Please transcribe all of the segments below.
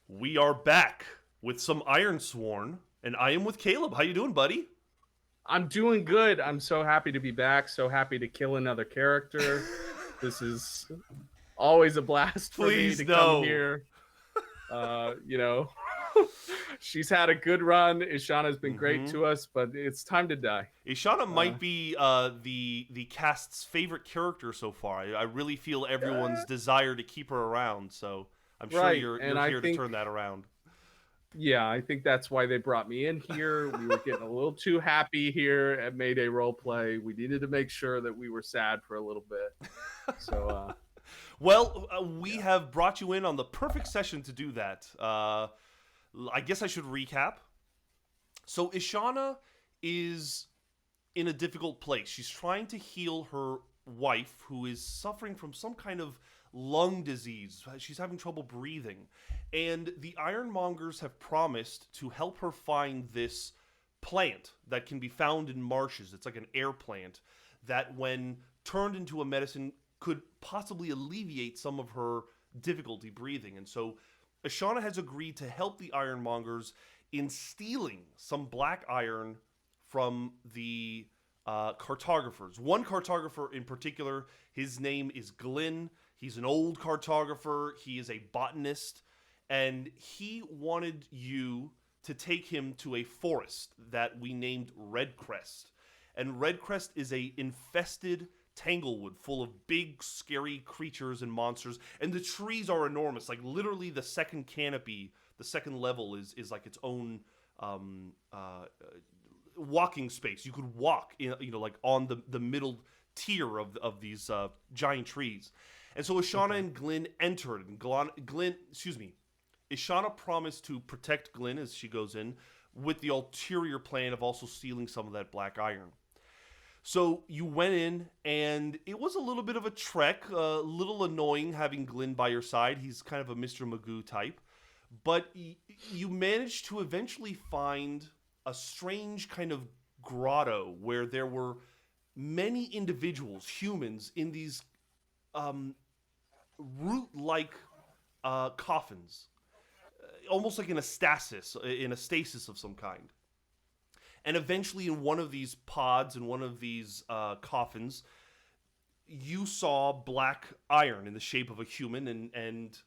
We are back with some Ironsworn, and I am with Caleb. How you doing, buddy? I'm doing good. I'm so happy to be back. So happy to kill another character. This is always a blast for me Please to come no. here. Uh, you know, she's had a good run. Ishana's been great Mm-hmm. to us, but it's time to die. Ishana Uh, might be the cast's favorite character so far. I really feel everyone's yeah, desire to keep her around, so I'm sure right. you're And I here to think, turn that around. yeah, I think that's why they brought me in here. We were getting a little too happy here at Mayday Roleplay. We needed to make sure that we were sad for a little bit. So, Well, we yeah. have brought you in on the perfect session to do that. I guess I should recap. So Ishana is in a difficult place. She's trying to heal her wife, who is suffering from some kind of lung disease. She's having trouble breathing. And the Ironmongers have promised to help her find this plant that can be found in marshes. It's like an air plant that, when turned into a medicine, could possibly alleviate some of her difficulty breathing. And so Ashana has agreed to help the Ironmongers in stealing some black iron from the cartographers. One cartographer in particular, his name is Glyn. He's an old cartographer. He is a botanist, and he wanted you to take him to a forest that we named Redcrest. And Redcrest is a infested tanglewood full of big, scary creatures and monsters, and the trees are enormous. Like literally, the second canopy, the second level is like its own um, uh, walking space. You could walk, like on the middle tier of these giant trees. And so Ishana Okay. and Glyn entered, and excuse me, Ishana promised to protect Glyn as she goes in, with the ulterior plan of also stealing some of that black iron. So you went in, and it was a little bit of a trek, a little annoying having Glyn by your side. He's kind of a Mr. Magoo type. But you managed to eventually find a strange kind of grotto where there were many individuals, humans, in these um, root like coffins, almost like in a stasis of some kind. And eventually, in one of these pods, in one of these coffins, you saw black iron in the shape of a human, and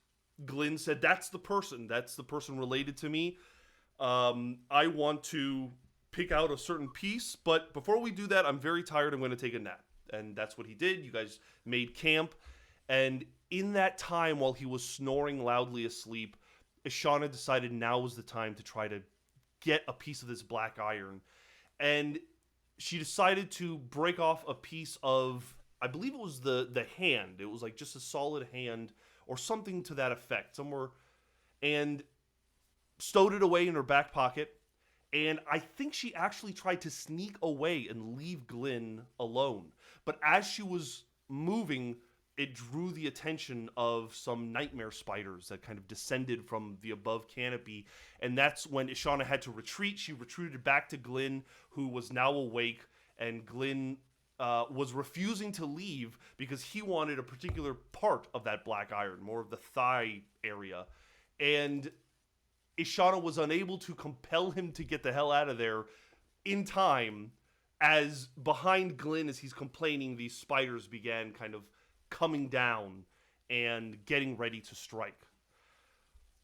Glyn said, "That's the person. That's the person related to me. I want to pick out a certain piece, but before we do that, I'm very tired. I'm going to take a nap." And that's what he did. You guys made camp, and in that time, while he was snoring loudly asleep, Ishana decided now was the time to try to get a piece of this black iron, and she decided to break off a piece of, I believe it was the hand. It was like just a solid hand or something to that effect, somewhere, and stowed it away in her back pocket. And I think she actually tried to sneak away and leave Glyn alone. But as she was moving, it drew the attention of some nightmare spiders that kind of descended from the above canopy. And that's when Ishana had to retreat. She retreated back to Glyn, who was now awake. And Glyn was refusing to leave because he wanted a particular part of that black iron, more of the thigh area. And Ishana was unable to compel him to get the hell out of there in time, as behind Glyn, as he's complaining, these spiders began kind of coming down and getting ready to strike.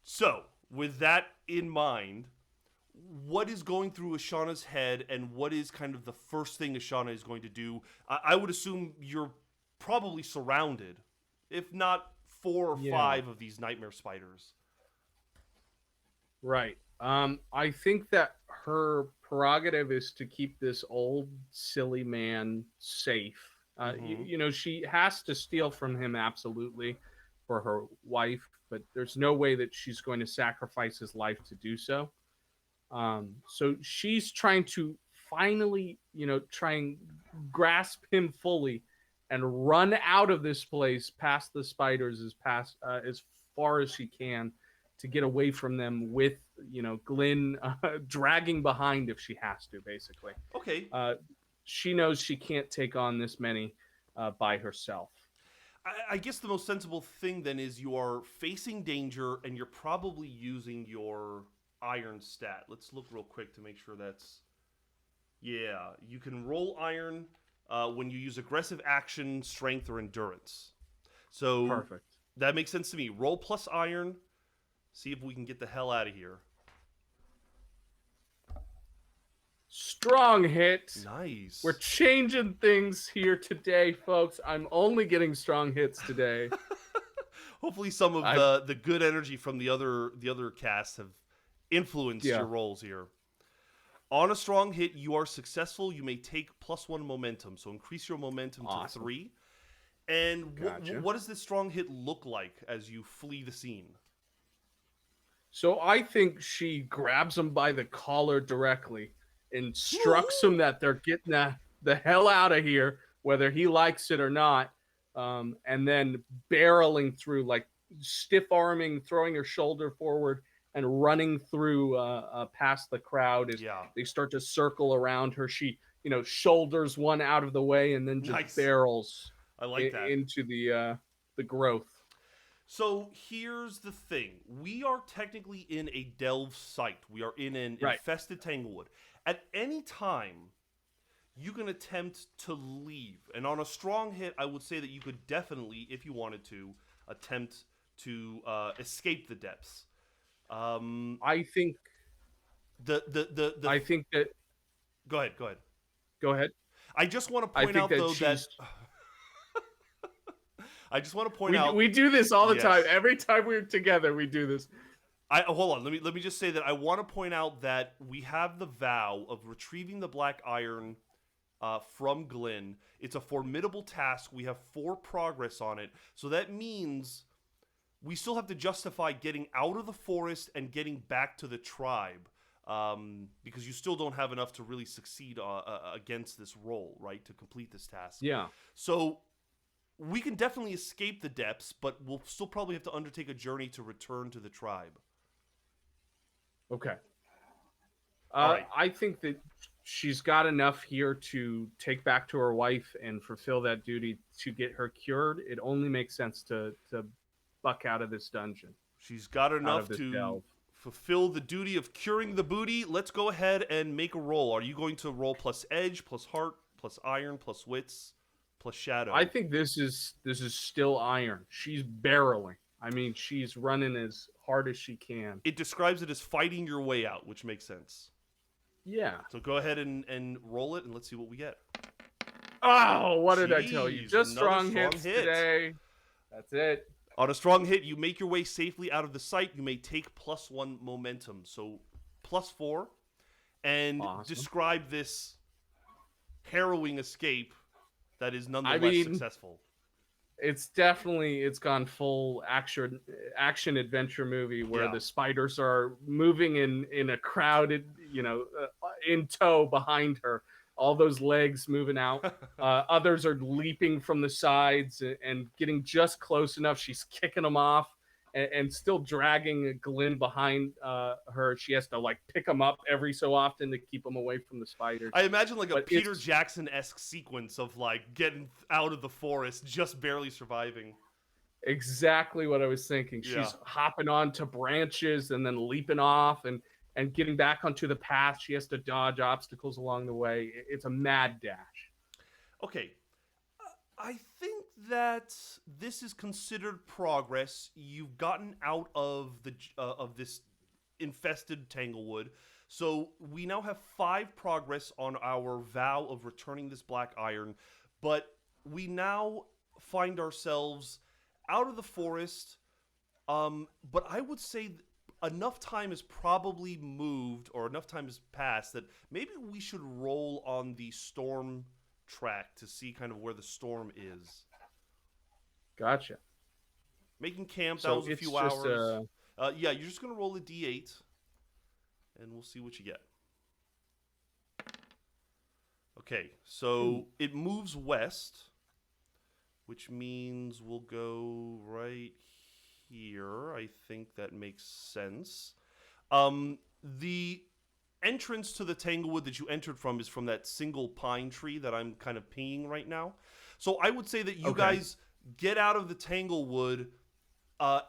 So, with that in mind, what is going through Ashana's head, and what is kind of the first thing Ashana is going to do? I would assume you're probably surrounded, if not four or Yeah. five of these nightmare spiders. Right. I think that her prerogative is to keep this old silly man safe. Mm-hmm. She has to steal from him absolutely for her wife, but there's no way that she's going to sacrifice his life to do so. So she's trying to finally, try and grasp him fully and run out of this place past the spiders as far as she can to get away from them with, Glenn dragging behind if she has to, basically. Okay. Uh, she knows she can't take on this many by herself. I guess the most sensible thing then is you are facing danger and you're probably using your iron stat. Let's look real quick to make sure that's. Yeah, you can roll iron when you use aggressive action, strength, or endurance. So Perfect. that makes sense to me. Roll plus iron. See if we can get the hell out of here. Strong hit. Nice. We're changing things here today, folks. I'm only getting strong hits today. Hopefully, some of the good energy from the other casts have influenced your rolls here. On a strong hit, you are successful. You may take +1 momentum, so increase your momentum to 3. And what does this strong hit look like as you flee the scene? So I think she grabs him by the collar directly, instructs him that they're getting the hell out of here, whether he likes it or not, and then barreling through, like stiff arming, throwing her shoulder forward and running through past the crowd as they start to circle around her. She, shoulders one out of the way and then just barrels I like that. into the growth. So here's the thing. We are technically in a delve site. We are in an infested tanglewood. At any time, you can attempt to leave. And on a strong hit, I would say that you could definitely, if you wanted to, attempt to escape the depths. I think I think that. Go ahead. Go ahead. I just want to point out, though, that I just want to point out we do this all the time. Every time we're together, we do this. Hold on. Let me just say that I want to point out that we have the vow of retrieving the black iron from Glenn. It's a formidable task. We have 4 progress on it, so that means we still have to justify getting out of the forest and getting back to the tribe, because you still don't have enough to really succeed against this roll, right? To complete this task. Yeah. So we can definitely escape the depths, but we'll still probably have to undertake a journey to return to the tribe. Okay. Right. I think that she's got enough here to take back to her wife and fulfill that duty to get her cured. It only makes sense to buck out of this dungeon. She's got enough to fulfill the duty of curing the booty. Let's go ahead and make a roll. Are you going to roll plus edge, plus heart, plus iron, plus wits, plus shadow? I think this is still iron. She's barreling. I mean, she's running as hard as she can. It describes it as fighting your way out, which makes sense. Yeah. So go ahead and roll it, and let's see what we get. Oh, what did I tell you? Just strong hits today. That's it. On a strong hit, you make your way safely out of the site. You may take +1 momentum, so +4, and describe this harrowing escape that is nonetheless successful. It's gone full action adventure movie where the spiders are moving in a crowded, in tow behind her. All those legs moving out. Others are leaping from the sides and getting just close enough. She's kicking them off and still dragging Glenn behind her. She has to pick them up every so often to keep them away from the spiders. I imagine a Peter Jackson-esque sequence of getting out of the forest, just barely surviving. Exactly what I was thinking. She's hopping onto branches and then leaping off and getting back onto the path. She has to dodge obstacles along the way. It's a mad dash. Okay. I think that this is considered progress. You've gotten out of this infested tanglewood. So we now have 5 progress on our vow of returning this black iron. But we now find ourselves out of the forest. But I would say enough time has probably moved or enough time has passed that maybe we should roll on the storm track to see kind of where the storm is. Gotcha. Making camp, that So was a it's few just hours. Yeah, you're just going to roll a d8 and we'll see what you get. Okay, so it moves west, which means we'll go right here. I think that makes sense. The entrance to the Tanglewood that you entered from is from that single pine tree that I'm kind of pinging right now. So I would say that you Okay. guys get out of the Tanglewood,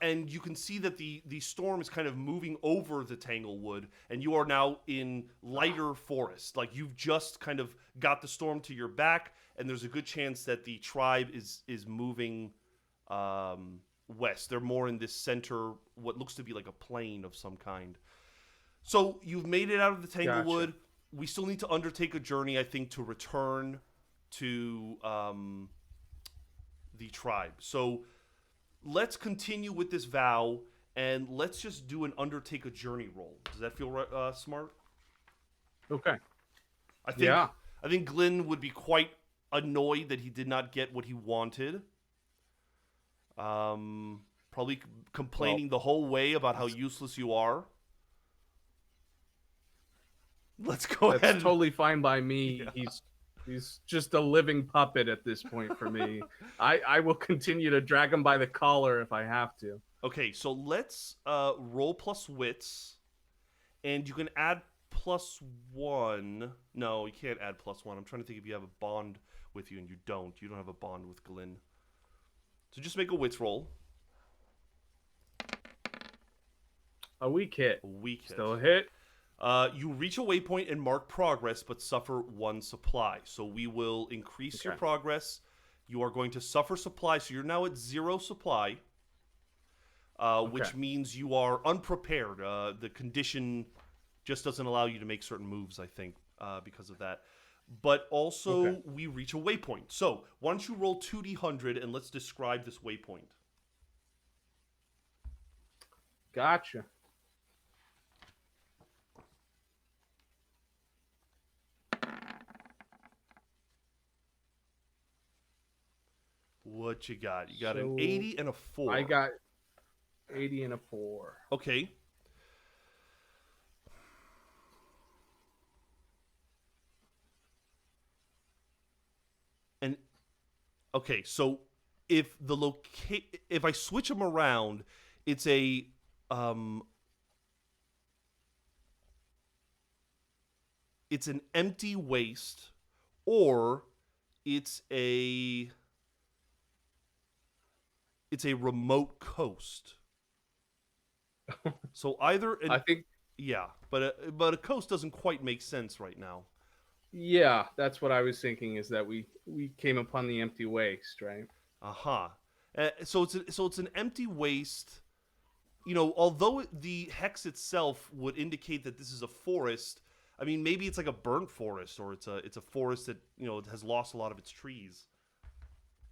and you can see that the storm is kind of moving over the Tanglewood, and you are now in lighter forest. Like you've just kind of got the storm to your back, and there's a good chance that the tribe is moving west. They're more in this center, what looks to be like a plain of some kind. So you've made it out of the Gotcha. Tanglewood. We still need to undertake a journey, I think, to return to the tribe. So let's continue with this vow and let's just do an undertake a journey roll. Does that feel smart? Okay. I think Yeah. I think Glenn would be quite annoyed that he did not get what he wanted. Probably Well, complaining the whole way about how useless you are. Let's go that's ahead. totally fine by me. Yeah. He's just a living puppet at this point for me. I will continue to drag him by the collar if I have to. Okay, so let's roll plus wits, and you can add +1. No, you can't add +1. I'm trying to think if you have a bond with you, and you don't. You don't have a bond with Glenn. So just make a wits roll. A weak hit. A weak hit. Still a hit. You reach a waypoint and mark progress, but suffer 1 supply. So we will increase your Okay. progress. You are going to suffer supply, so you're now at 0 supply, which Okay. means you are unprepared. The condition just doesn't allow you to make certain moves, I think, because of that. But also, Okay. we reach a waypoint. So why don't you roll 2d100 and let's describe this waypoint. Gotcha. What you got? You got an So 80 and a 4. I got 80 and a 4. Okay. And okay, so if I switch them around, it's a um it's an empty waste, or it's a it's a remote coast. So either I an think yeah, but a coast doesn't quite make sense right now. yeah, that's what I was thinking is that we came upon the empty waste, right? Uh-huh. So it's an empty waste. You know, although the hex itself would indicate that this is a forest, I mean, maybe it's like a burnt forest, or it's a forest that has lost a lot of its trees.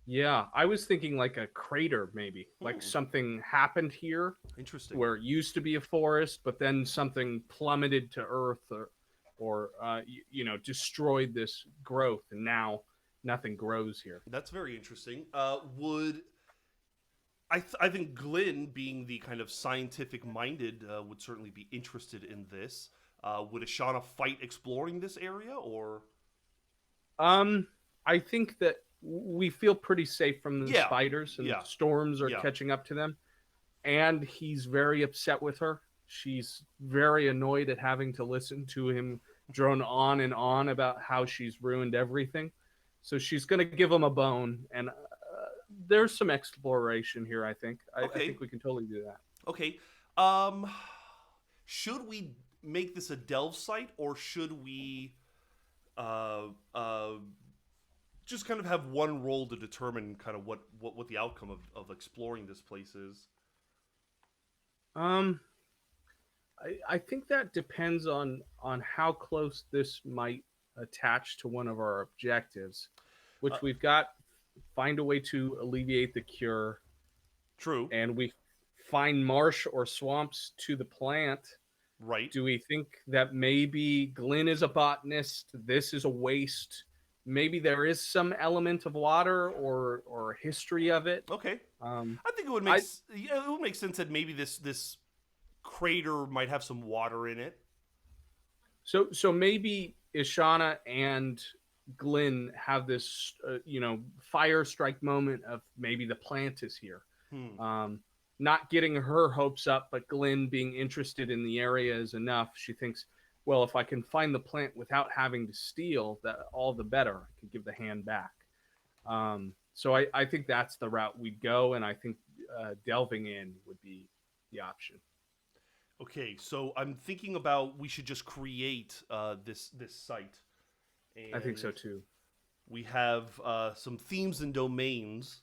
Yeah, I was thinking like a crater maybe. Like Hmm. something happened here Interesting. where it used to be a forest, but then something plummeted to earth or destroyed this growth, and now nothing grows here. That's very interesting. Would I think Glyn, being the kind of scientific minded, would certainly be interested in this. Would Ashana fight exploring this area, or Um, I think that we feel pretty safe from the yeah, spiders, and yeah, storms are yeah? catching up to them. And he's very upset with her. She's very annoyed at having to listen to him drone on and on about how she's ruined everything. So she's going to give him a bone, and there's some exploration here. I think. I Okay, think we can totally do that. okay. Um, should we make this a delve site, or should we uh, uh, just kind of have one roll to determine kind of what the outcome of exploring this place is? Um, I think that depends on how close this might attach to one of our objectives, Uh, which we've got find a way to alleviate the cure, True. and we find marsh or swamps to the plant. Right. Do we think that maybe Glenn is a botanist? This is a waste. Maybe there is some element of water or history of it. Okay. Um, I think it would I it would make sense that maybe this crater might have some water in it. so maybe Ishana and Glenn have this fire strike moment of maybe the plant is here. Hmm. Um, Not getting her hopes up, but Glenn being interested in the area is enough. She thinks, well, if I can find the plant without having to steal, that all the better. I could give the hand back. So I think that's the route we'd go, and I think delving in would be the option. Okay, so I'm thinking about we should just create this site, I think so and too. we have some themes and domains.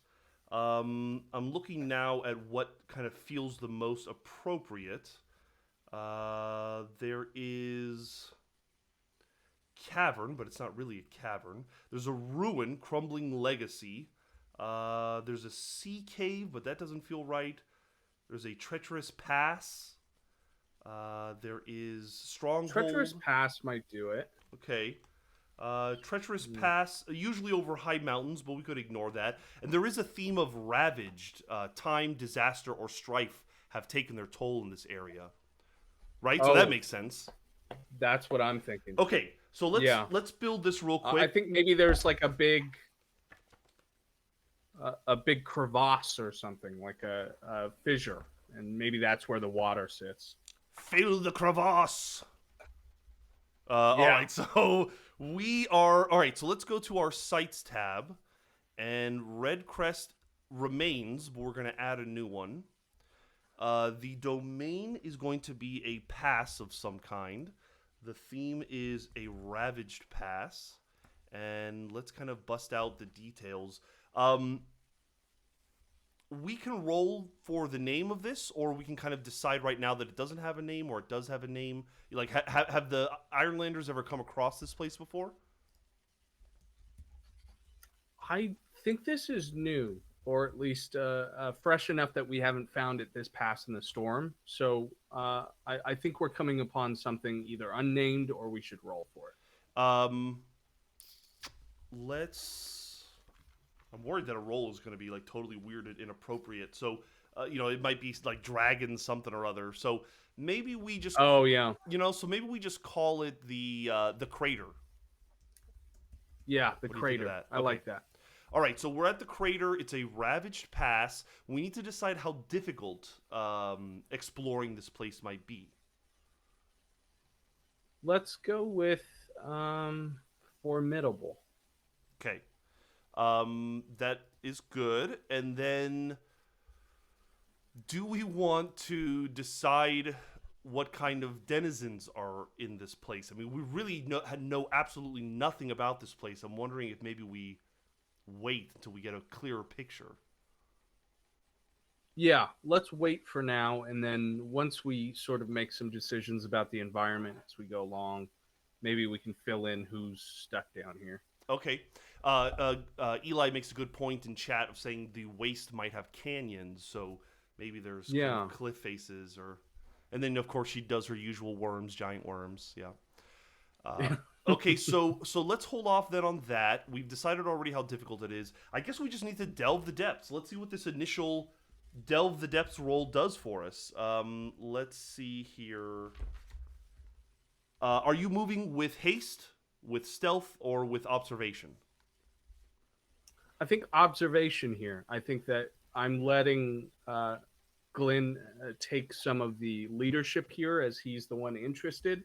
I'm looking now at what kind of feels the most appropriate. There is cavern, but it's not really a cavern. There's a ruin, crumbling legacy. There's a sea cave, but that doesn't feel right. There's a treacherous pass. There is stronghold. Treacherous Pass might do it. Okay. Treacherous pass, usually over high mountains, but we could ignore that. And there is a theme of ravaged. Time, disaster, or strife have taken their toll in this area. Right? So that Oh, makes sense. that's what I'm thinking. Okay, so let's Yeah. let's build this real I quick. think maybe there's like a big crevasse or something, like a fissure, and maybe that's where the water sits. Fill the crevasse. All Yeah. right, so we are all right. So let's go to our sites tab, and Red Crest remains, but we're going to add a new one. The domain is going to be a pass of some kind. The theme is a ravaged pass, and let's kind of bust out the details. We can roll for the name of this, or we can kind of decide right now that it doesn't have a name or it does have a name. Like, have the Ironlanders ever come across this place before? I think this is new, or at least fresh enough that we haven't found it this pass in the storm. So I think we're coming upon something either unnamed or we should roll for it. Um, let's. I'm worried that a roll is going to be like totally weird and inappropriate. So, it might be like dragon something or other. So maybe we just, Oh yeah, so maybe we just call it the crater. yeah, the What do you think of crater. that? I Okay. like that. All right, so we're at the crater. It's a ravaged pass. We need to decide how difficult exploring this place might be. Let's go with formidable. Okay, that is good. And then, do we want to decide what kind of denizens are in this place? I mean, we really know absolutely nothing about this place. I'm wondering if maybe we wait until we get a clearer picture. Yeah, let's wait for now, and then once we sort of make some decisions about the environment as we go along, maybe we can fill in who's stuck down here. Okay. Eli makes a good point in chat of saying the waste might have canyons, so maybe there's kind Yeah. of cliff faces, and then of course she does her usual worms, giant worms. Yeah. Okay, so let's hold off then on that. We've decided already how difficult it is. I guess we just need to delve the depths. Let's see what this initial delve the depths roll does for us. Let's see here. Are you moving with haste, with stealth, or with observation? I think observation here. I think that I'm letting Glenn take some of the leadership here as he's the one interested,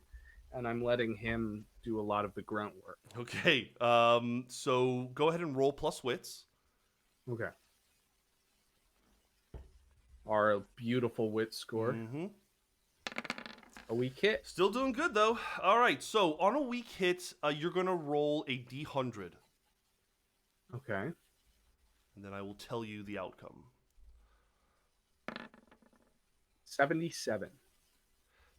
and I'm letting him do a lot of the grunt work. Okay. So go ahead and roll plus wits. Okay. Our beautiful wit score. Mm-hmm. A weak hit. Still doing good though. All right. So on a weak hit, you're gonna roll a d100, Okay. and then I will tell you the outcome. 77.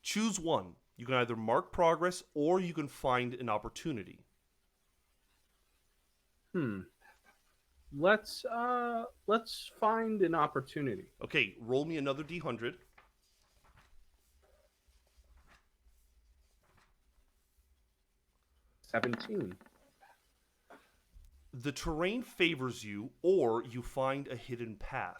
Choose one. You can either mark progress or you can find an opportunity. Let's find an opportunity. Okay, roll me another d100. 17. The terrain favors you, or you find a hidden path.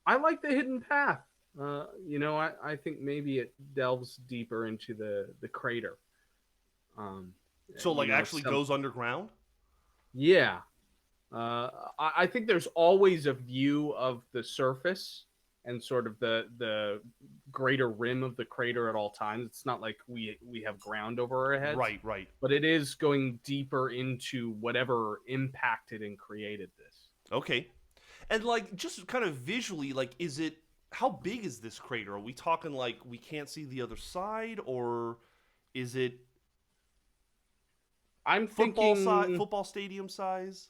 I like the hidden path. I think maybe it delves deeper into the crater. Um, So, like, actually some goes underground? yeah. I think there's always a view of the surface and sort of the greater rim of the crater at all times. It's not like we have ground over our heads, Right, right. but it is going deeper into whatever impacted and created this. Okay. And, like, just kind of visually, like, is it. How big is this crater? Are we talking, like, we can't see the other side? Or is it I'm thinking football stadium size?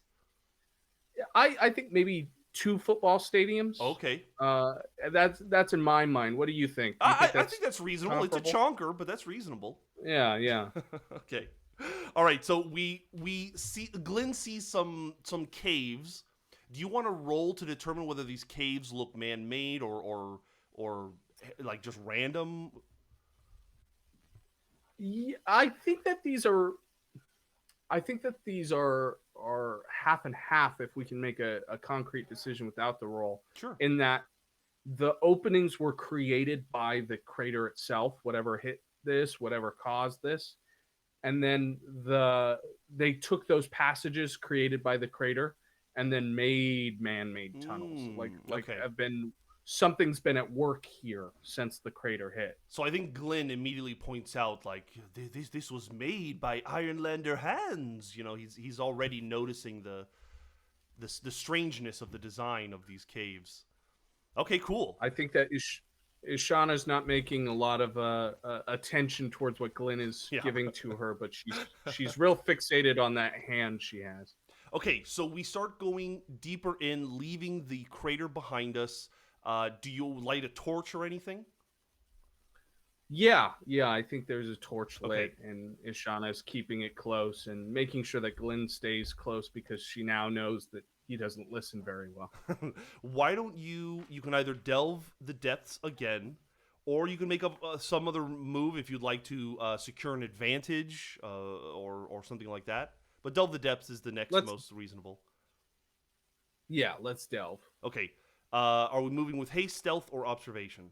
I think maybe two football stadiums. Okay. Uh, that's in my mind. What do you think? Do you think I that's think that's reasonable. It's a comparable? chonker, but that's reasonable. Yeah, yeah. Okay. All right. So we see Glenn sees some caves. Do you want to roll to determine whether these caves look man-made or like just random? Yeah, I think that these are. I think that these are half and half if we can make a concrete decision without the roll. Sure. In that the openings were created by the crater itself, whatever hit this, whatever caused this, and then they took those passages created by the crater and then made man-made tunnels. Like Okay. have been something's been at work here since the crater hit. So I think Glenn immediately points out like this was made by Ironlander hands. You know, he's already noticing the strangeness of the design of these caves. Okay, cool. I think that Ishana's not making a lot of attention towards what Glenn is Yeah. giving to her, but she's real fixated on that hand she has. Okay, so we start going deeper in, leaving the crater behind us. Do you light a torch or anything? Yeah, yeah, I think there's a torch Okay. lit, and Ishana is keeping it close and making sure that Glenn stays close because she now knows that he doesn't listen very well. Why don't you can either delve the depths again, or you can make up some other move if you'd like to secure an advantage or something like that. But delve the depths is the next Let's most reasonable. Yeah, let's delve. Okay. Are we moving with haste, stealth, or observation?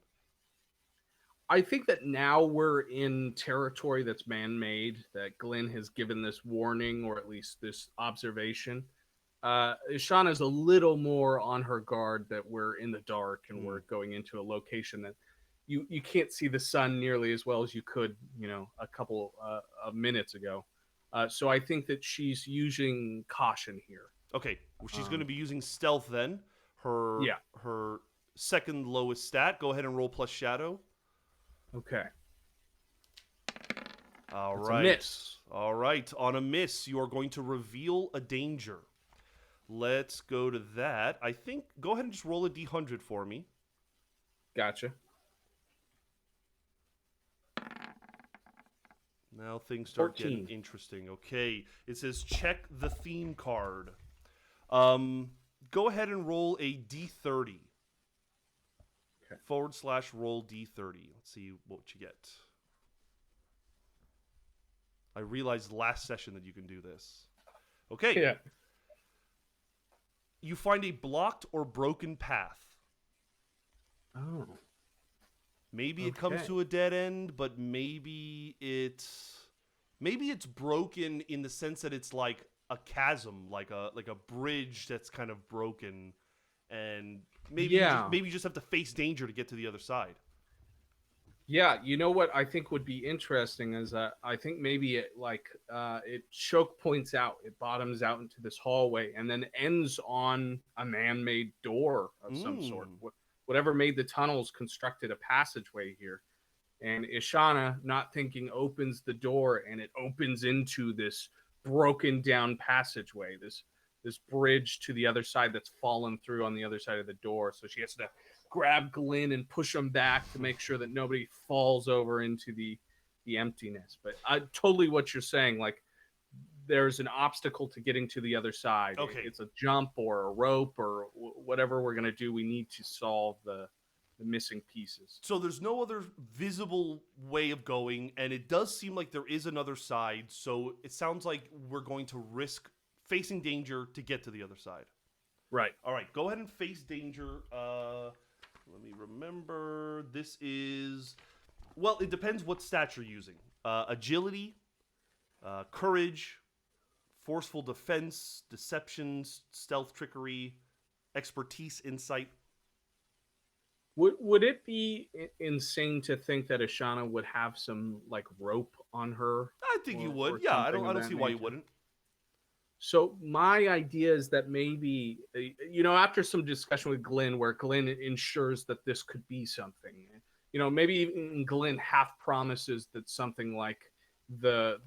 I think that now we're in territory that's man-made. That Glenn has given this warning, or at least this observation. Ishana's a little more on her guard that we're in the dark and Hmm. we're going into a location that you can't see the sun nearly as well as you could, a couple of minutes ago. So I think that she's using caution here. Okay. Well, she's going to Um, be using stealth then. Her yeah. her second lowest stat. Go ahead and roll plus shadow. Okay. All It's a right. miss. All right. On a miss, you are going to reveal a danger. Let's go to that. I think go ahead and just roll a d100 for me. Gotcha. Now things start getting 14. interesting. Okay. It says check the theme card. Go ahead and roll a d30. Okay. / roll d30. Let's see what you get. I realized last session that you can do this. Okay. Yeah. You find a blocked or broken path. Oh. Maybe it comes Okay. to a dead end, but maybe it's broken in the sense that it's like a chasm, like a bridge that's kind of broken, and Yeah. maybe you just have to face danger to get to the other side. Yeah, you know what I think would be interesting is I think maybe it choke points out, it bottoms out into this hallway and then ends on a man-made door of some sort. Mm. Whatever made the tunnels constructed a passageway here, and Ishana, not thinking, opens the door and it opens into this broken down passageway, this bridge to the other side that's fallen through on the other side of the door. So she has to grab Glenn and push him back to make sure that nobody falls over into the emptiness. But totally what you're saying, like there's an obstacle to getting to the other side. Okay. It's a jump or a rope or whatever we're going to do. We need to solve the missing pieces. So there's no other visible way of going, and it does seem like there is another side. So it sounds like we're going to risk facing danger to get to the other side. Right. All right, go ahead and face danger. Let me remember. This is, well, it depends what stat you're using. Agility, courage, forceful defense, deception, stealth, trickery, expertise, insight. Would it be insane to think that Ashana would have some like rope on her? I think you would. Yeah, I don't see why you wouldn't. So my idea is that maybe, after some discussion with Glenn, where Glenn ensures that this could be something, maybe even Glenn half promises that something like the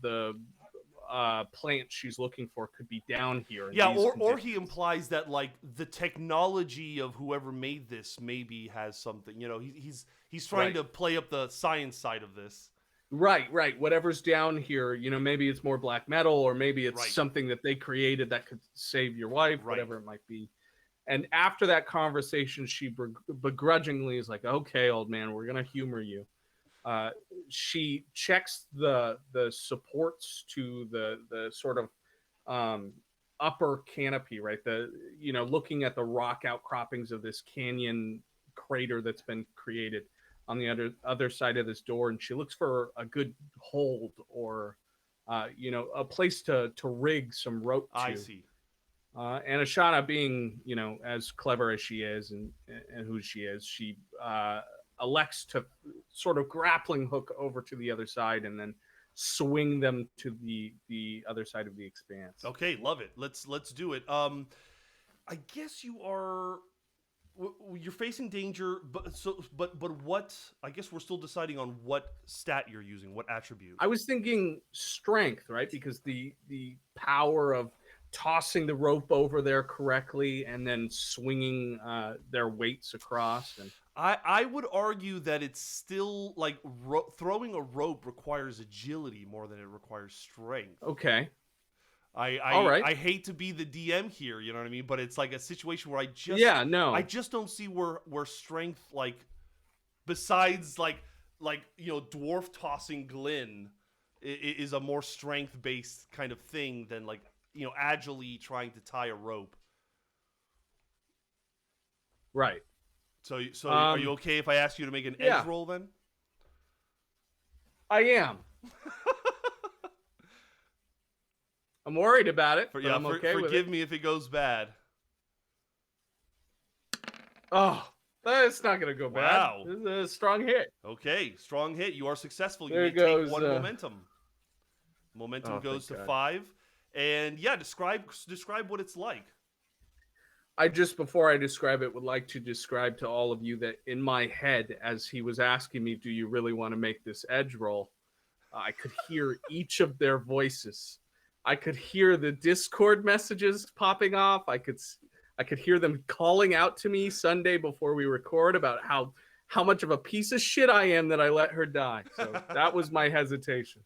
plant she's looking for could be down here. Yeah, or he implies that like the technology of whoever made this maybe has something. He's trying to play up the science side of this. Right. Whatever's down here, maybe it's more black metal, or maybe it's something that they created that could save your wife, whatever it might be. And after that conversation, she begrudgingly is like, "Okay, old man, we're gonna humor you." She checks the supports to the sort of upper canopy, right? Looking at the rock outcroppings of this canyon crater that's been created on the other side of this door, and she looks for a good hold or a place to rig some rope to. I see. And Ashana, being as clever as she is and who she is, she elects to sort of grappling hook over to the other side and then swing them to the other side of the expanse. Okay, love it. Let's do it. I guess you're facing danger, but what? I guess we're still deciding on what stat you're using, what attribute. I was thinking strength, right? Because the power of tossing the rope over there correctly and then swinging their weights across. And I would argue that it's still like throwing a rope requires agility more than it requires strength. Okay. All right. I hate to be the DM here, you know what I mean? But it's like a situation where I just don't see where strength, like, besides like dwarf tossing Glenn is a more strength based kind of thing than like agilely trying to tie a rope. Right. So are you okay if I ask you to make an edge roll then? I am. I'm worried about it, but I'm okay with it. Forgive me if it goes bad. Oh, that's not going to go bad. Wow. This is a strong hit. Okay, strong hit. You are successful. There you may take one momentum. Momentum goes to 5. And yeah, describe what it's like. Before I describe it, would like to describe to all of you that in my head, as he was asking me, do you really want to make this edge roll? I could hear each of their voices. I could hear the Discord messages popping off. I could hear them calling out to me Sunday before we record about how much of a piece of shit I am that I let her die. So that was my hesitation.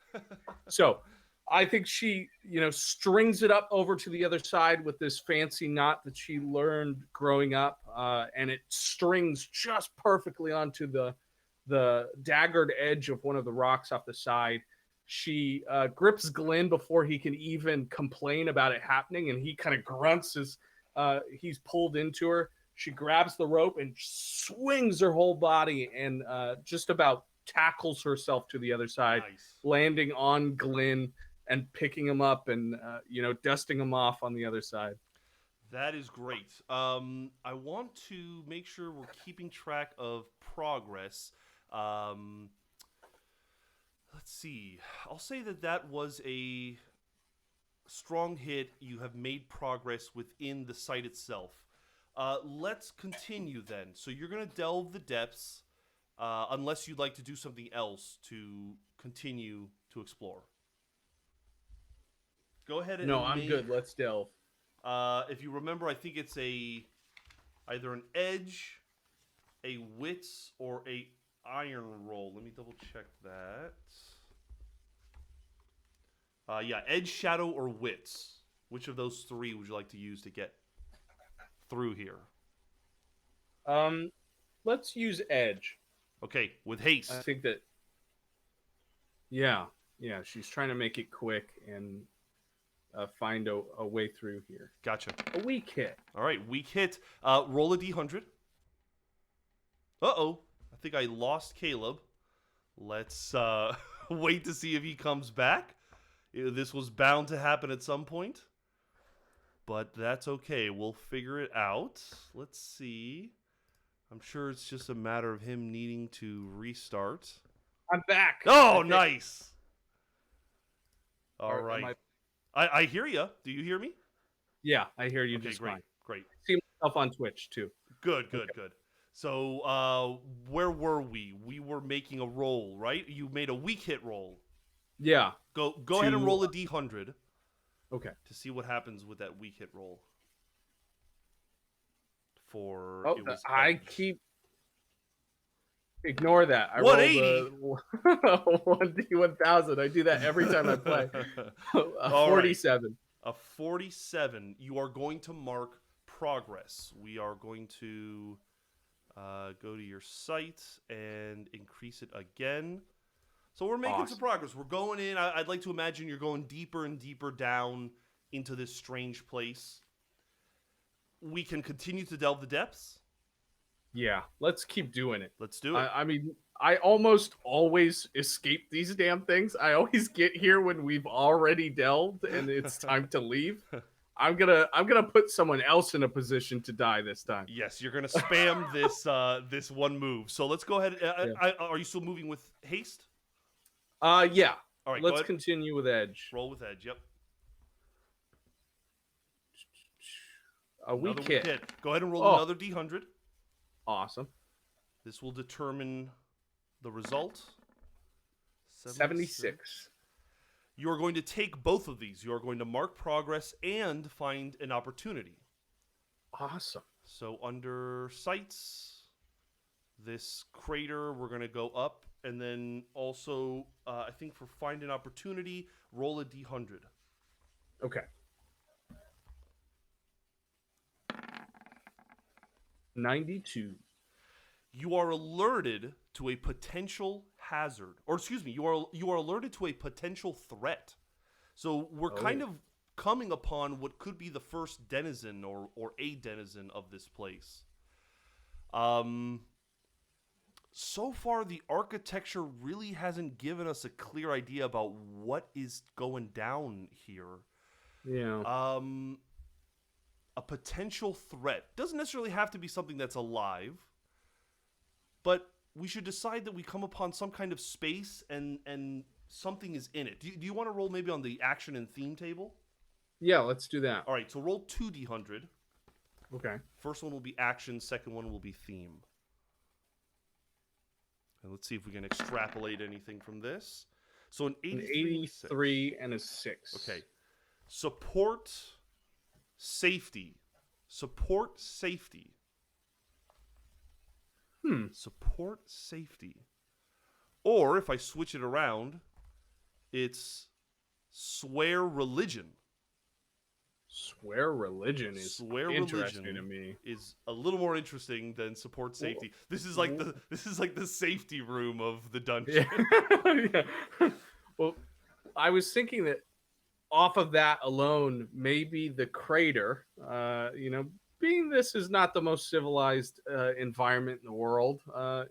So I think she, strings it up over to the other side with this fancy knot that she learned growing up, and it strings just perfectly onto the daggered edge of one of the rocks off the side. She grips Glenn before he can even complain about it happening, and he kind of grunts as he's pulled into her. She grabs the rope and swings her whole body and just about tackles herself to the other side, landing on Glenn and picking him up and dusting him off on the other side. That is great. I want to make sure we're keeping track of progress. Let's see. I'll say that was a strong hit. You have made progress within the site itself. Let's continue then. So you're going to delve the depths, unless you'd like to do something else to continue to explore. Go ahead and I'm good. Let's delve. If you remember, I think it's either an edge, a wits, or a iron roll. Let me double check that. Yeah, edge, shadow, or wits. Which of those three would you like to use to get through here? Um, let's use edge. Okay, with I haste. think that yeah, yeah, she's trying to make it quick and find a way through here. Gotcha. A weak hit. All right, weak hit. Roll a d100. Uh-oh. I think I lost Caleb. Let's wait to see if he comes back. This was bound to happen at some point. But that's okay. We'll figure it out. Let's see. I'm sure it's just a matter of him needing to restart. I'm back. Oh, nice. All Or right. am I hear you. Do you hear me? Yeah, I hear you Okay, just great. fine. Great. I see myself on Twitch too. Good, good, good. So, where were we? We were making a roll, right? You made a weak hit roll. Yeah. Go ahead and roll a d100 Okay. to see what happens with that weak hit roll. For Oh, it was I edge. keep ignore that. I 180. rolled a 1D1000. I do that every time I play. A All right. 47. A 47. You are going to mark progress. We are going to go to your site and increase it again. So we're making some progress. We're going in. I'd like to imagine you're going deeper and deeper down into this strange place. We can continue to delve the depths. Yeah, let's keep doing it. Let's do it. I mean, I almost always escape these damn things. I always get here when we've already delved and it's time to leave. I'm gonna put someone else in a position to die this time. Yes, you're gonna spam this one move. So let's go ahead. Are you still moving with haste? Yeah. All right. Let's continue with edge. Roll with edge. Yep. A weak hit. Go ahead and roll another d100. Awesome. This will determine the result. 76. You are going to take both of these. You are going to mark progress and find an opportunity. Awesome. So under sights, this crater, we're going to go up. And then also, I think for find an opportunity, roll a d100. Okay. 92. You are alerted to a potential hazard, or excuse me, you are alerted to a potential threat. So we're kind of coming upon what could be the first denizen or a denizen of this place. So far the architecture really hasn't given us a clear idea about what is going down here. Yeah. A potential threat doesn't necessarily have to be something that's alive, but we should decide that we come upon some kind of space and something is in it. Do you want to roll maybe on the action and theme table? Yeah, let's do that. All right, so roll 2d100. Okay. First one will be action, second one will be theme. And let's see if we can extrapolate anything from this. So an 83 and a 6. Okay. Support safety. Support safety. Support safety. Or if I switch it around, it's swear religion. Swear religion is interesting to me. Is a little more interesting than support safety. This is like the safety room of the dungeon. Yeah. Well, I was thinking that off of that alone, maybe the crater, being this is not the most civilized environment in the world,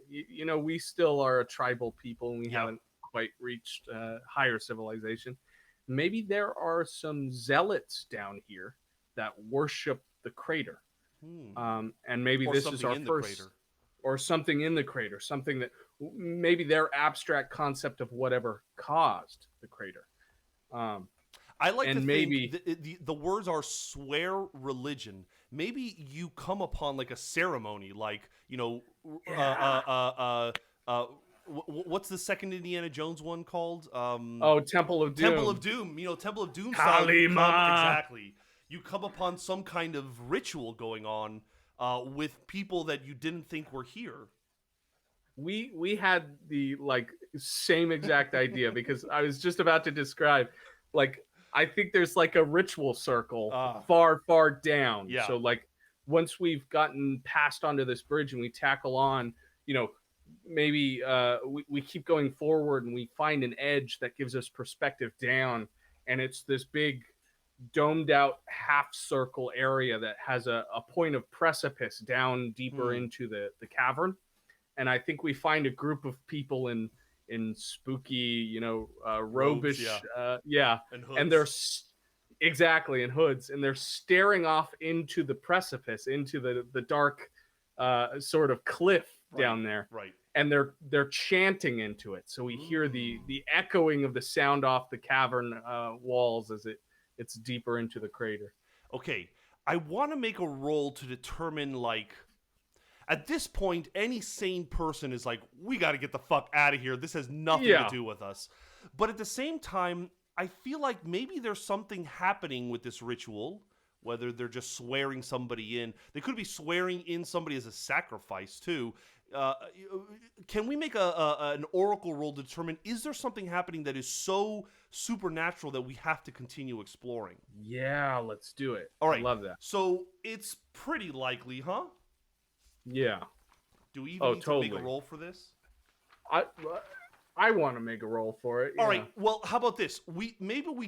we still are a tribal people and we haven't quite reached higher civilization. Maybe there are some zealots down here that worship the crater. And maybe this is our first, or something in the crater, something that maybe their abstract concept of whatever caused the crater. I like to think the words are swear religion. Maybe you come upon like a ceremony, like, what's the second Indiana Jones one called? Temple of Doom. Temple of Doom. Temple of Doom. Exactly. You come upon some kind of ritual going on with people that you didn't think were here. We had the same exact idea because I was just about to describe like I think there's like a ritual circle Ah, far down. yeah. So like once we've gotten past onto this bridge and we tackle on, you know, maybe we keep going forward and we find an edge that gives us perspective down, and it's this big domed out half circle area that has a point of precipice down deeper Hmm. into the cavern. And I think we find a group of people in spooky, Robes, robish, yeah, yeah, and and they're hoods. exactly in hoods, and they're staring off into the precipice, into the dark, sort of cliff Right, down there, right. and they're chanting into it. So we hear Mm. the echoing of the sound off the cavern walls as it's deeper into the crater. Okay, I want to make a roll to determine like at this point, any sane person is like, we got to get the fuck out of here. This has nothing to Yeah, do with us. But at the same time, I feel like maybe there's something happening with this ritual, whether they're just swearing somebody in. They could be swearing in somebody as a sacrifice, too. Uh, can we make an oracle roll to determine is there something happening that is so supernatural that we have to continue exploring? yeah, let's do it. All I right. love that. So it's pretty likely, huh? Yeah. Do we even Oh, need to make a totally. roll for this? I I want to make a roll for it. All Yeah. right. Well, how about this? We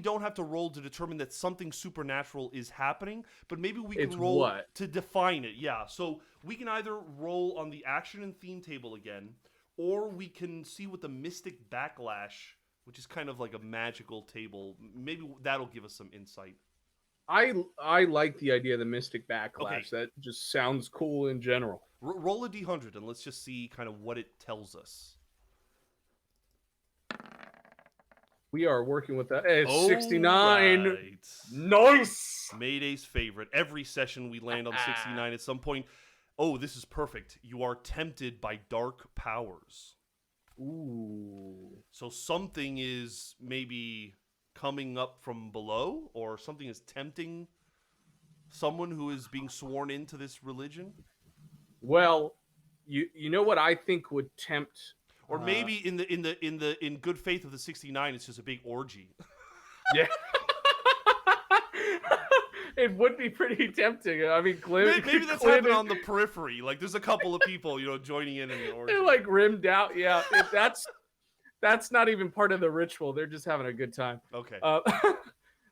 don't have to roll to determine that something supernatural is happening, but maybe we It's can roll what? to define it. Yeah. So we can either roll on the action and theme table again, or we can see what the mystic backlash, which is kind of like a magical table. Maybe that'll give us some insight. I like the idea of the mystic Okay. backlash. That just sounds cool in general. Roll a d100 and let's just see kind of what it tells us. We are working with that. Hey, it's Oh 69. right. Nice. Mayday's favorite. Every session we land on 69 at some point. Oh, this is perfect. You are tempted by dark powers. Ooh. So something is maybe coming up from below, or something is tempting someone who is being sworn into this religion. Well, you know what I think would tempt Or maybe in good faith of the 69, it's just a big orgy. yeah. It would be pretty tempting. I mean, Maybe that's Glenn happening on the periphery. Like there's a couple of people, joining in the orgy. they're like rimmed out. Yeah, that's not even part of the ritual. They're just having a good time. Okay. Uh,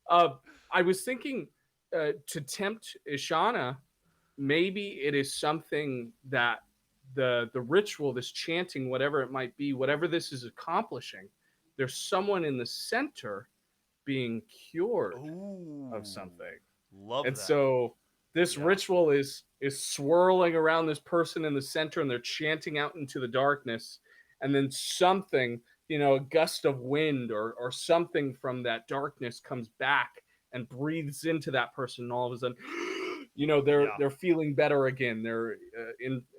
uh, I was thinking to tempt Ishana, maybe it is something that the ritual, this chanting, whatever it might be, whatever this is accomplishing, there's someone in the center being cured Ooh. of something. Love And that. so this Yeah. ritual is swirling around this person in the center, and they're chanting out into the darkness, and then something, a gust of wind or something from that darkness comes back and breathes into that person, and all of a sudden Yeah. they're feeling better again. They're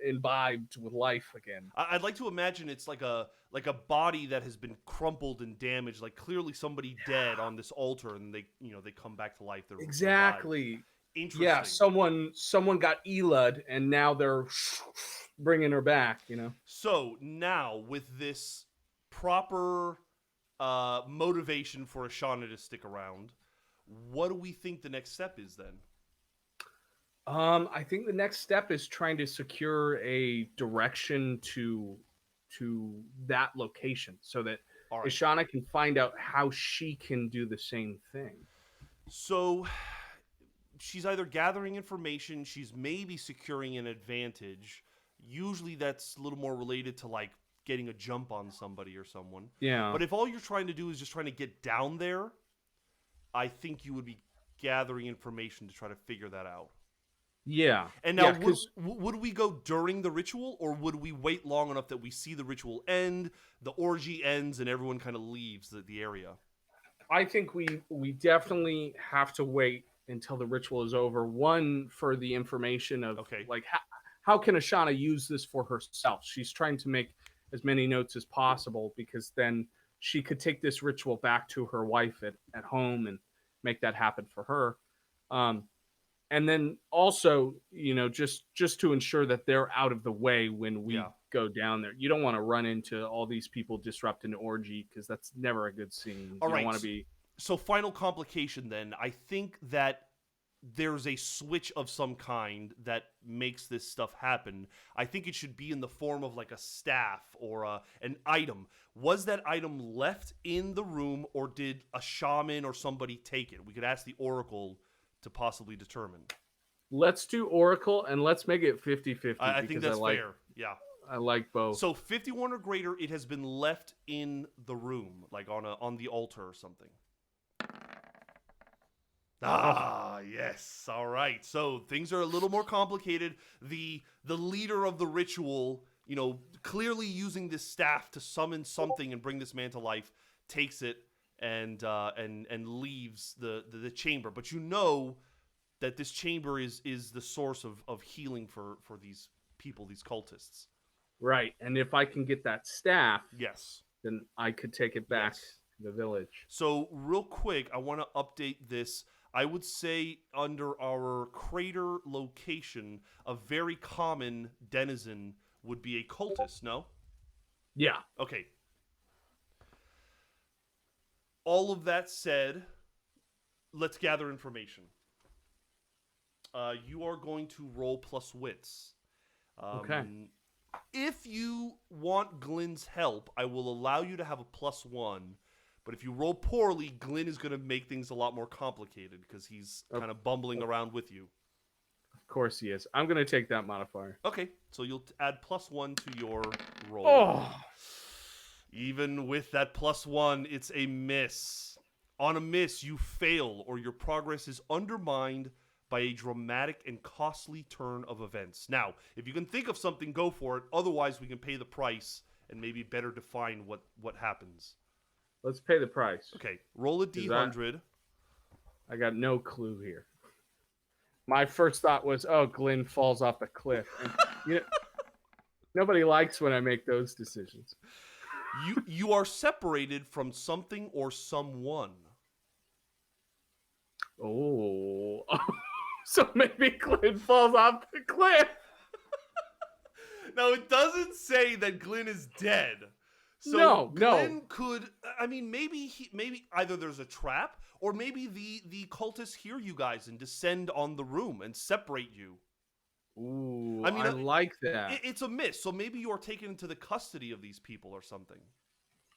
imbibed with life again. I'd like to imagine it's like a body that has been crumpled and damaged, like clearly somebody dead on this altar, and they come back to life. They're revived. Exactly. Interesting. Yeah, someone got Elud, and now they're bringing her back. So now with this proper motivation for Ashana to stick around, what do we think the next step is then? I think the next step is trying to secure a direction to that location so that All right. Ishana can find out how she can do the same thing. So she's either gathering information, she's maybe securing an advantage. Usually that's a little more related to like getting a jump on somebody or someone. Yeah. But if all you're trying to do is just trying to get down there, I think you would be gathering information to try to figure that out. Yeah. And now, Yeah, would we go during the ritual, or would we wait long enough that we see the ritual end, the orgy ends, and everyone kind of leaves the area? I think we definitely have to wait until the ritual is over. One, for the information of Okay. like how can Ashana use this for herself? She's trying to make as many notes as possible, because then she could take this ritual back to her wife at home and make that happen for her. And then also, just to ensure that they're out of the way when we Yeah. go down there. You don't want to run into all these people disrupting the orgy, because that's never a good scene. All You right, don't want to be So final complication then. I think that there's a switch of some kind that makes this stuff happen. I think it should be in the form of like a staff or an item. Was that item left in the room, or did a shaman or somebody take it? We could ask the oracle to possibly determine. Let's do Oracle and let's make it 50-50 I think because that's fair. Yeah. I like both. So 51 or greater, it has been left in the room, like on the altar or something. Ah, yes. All right. So things are a little more complicated. The leader of the ritual, clearly using this staff to summon something and bring this man to life, takes it and leaves the chamber. But you know that this chamber is the source of healing for these people, these cultists. Right. And if I can get that staff, Yes. then I could take it back Yes. to the village. So real quick, I want to update this. I would say under our crater location, a very common denizen would be a cultist, no? Yeah. Okay. All of that said, let's gather information. You are going to roll plus wits. Okay. If you want Glenn's help, I will allow you to have a +1. But if you roll poorly, Glenn is going to make things a lot more complicated because he's kind of bumbling around with you. Of course he is. I'm going to take that modifier. Okay, so you'll add +1 to your roll. Oh. Even with that +1, it's a miss. On a miss, you fail, or your progress is undermined by a dramatic and costly turn of events. Now, if you can think of something, go for it. Otherwise, we can pay the price and maybe better define what happens. Let's pay the price. Okay, roll a D100. I got no clue here. My first thought was, oh, Glenn falls off the cliff. And, nobody likes when I make those decisions. You are separated from something or someone. Oh. So maybe Glenn falls off the cliff. Now, it doesn't say that Glenn is dead. So no. Glenn could, maybe either there's a trap, or maybe the cultists hear you guys and descend on the room and separate you. Ooh, I like that. It's a miss, so maybe you're taken into the custody of these people or something.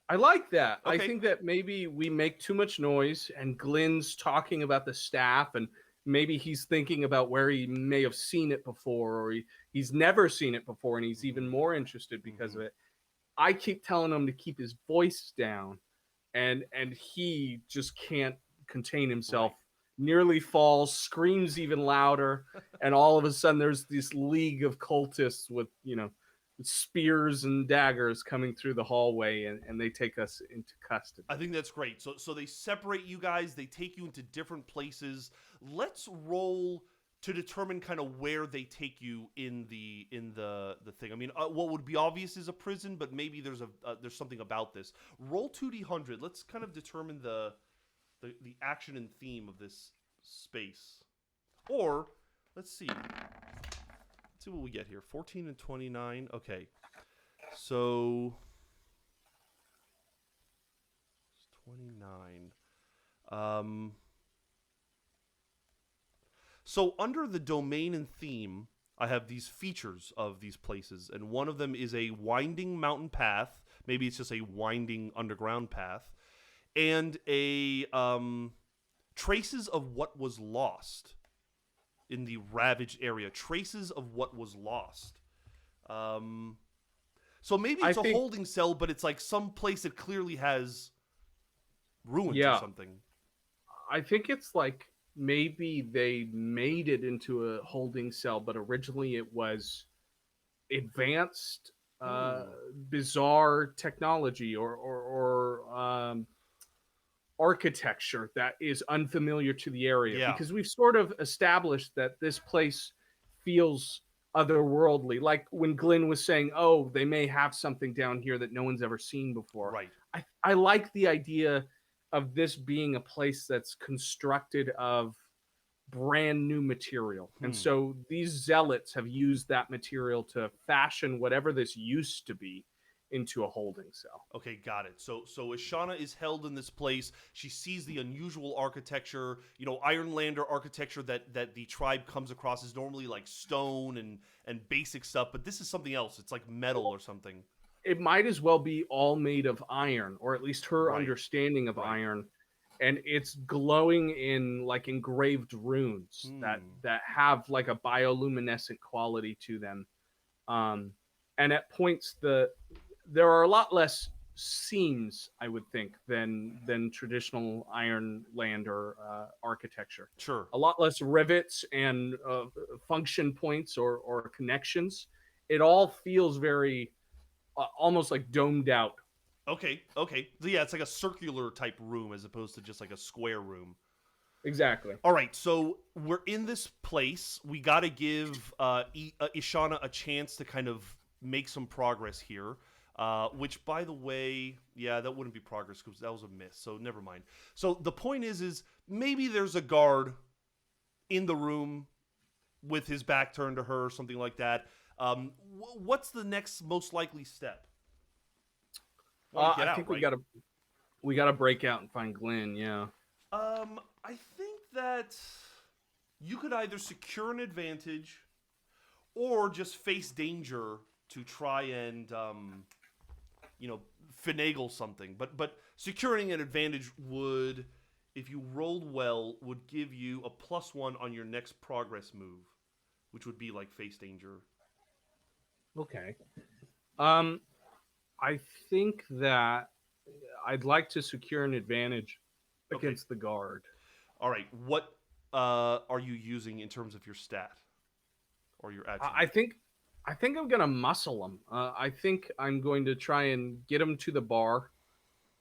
I like that. Okay. I think that maybe we make too much noise and Glenn's talking about the staff, and maybe he's thinking about where he may have seen it before, or he's never seen it before and he's even more interested because of it. I keep telling him to keep his voice down, and he just can't contain himself. Right. Nearly falls, screams even louder, and all of a sudden there's this league of cultists with spears and daggers coming through the hallway, and they take us into custody. I think that's great. So they separate you guys. They take you into different places. Let's roll to determine kind of where they take you in the thing. I mean, what would be obvious is a prison, but maybe there's something about this. Roll 2d100. Let's kind of determine the action and theme of this space. Or let's see. Let's see what we get here. 14 and 29. Okay. So 29. So under the domain and theme, I have these features of these places, and one of them is a winding mountain path. Maybe it's just a winding underground path, and a traces of what was lost in the ravaged area. Traces of what was lost. So maybe it's a holding cell, but it's like some place that clearly has ruins or something. I think it's like maybe they made it into a holding cell, but originally it was advanced, bizarre technology or architecture that is unfamiliar to the area. Yeah. Because we've sort of established that this place feels otherworldly. Like when Glenn was saying, oh, they may have something down here that no one's ever seen before. Right. I like the idea of this being a place that's constructed of brand new material. And so these zealots have used that material to fashion whatever this used to be into a holding cell. Okay, got it. So Ishana is held in this place. She sees the unusual architecture. Ironlander architecture that the tribe comes across is normally like stone and basic stuff, but this is something else. It's like metal or something. It might as well be all made of iron, or at least her Right. understanding of Right. iron. And it's glowing in like engraved runes that have like a bioluminescent quality to them. Um, and at points there are a lot less seams, I would think, than traditional Ironlander architecture. Sure. A lot less rivets and function points or connections. It all feels very almost like domed out. Okay. Okay. So yeah, it's like a circular type room as opposed to just like a square room. Exactly. All right, so we're in this place. We got to give Ishana a chance to kind of make some progress here. Which, by the way, yeah, that wouldn't be progress because that was a miss. So never mind. So the point is maybe there's a guard in the room with his back turned to her, or something like that. What's the next most likely step? I think we gotta break out and find Glenn. Yeah. I think that you could either secure an advantage or just face danger to try and finagle something. But securing an advantage would, if you rolled well, would give you a +1 on your next progress move, which would be like face danger. Okay. I think that I'd like to secure an advantage Okay. against the guard. All right. What are you using in terms of your stat or your attribute? I think I'm gonna muscle him. I think I'm going to try and get him to the bar.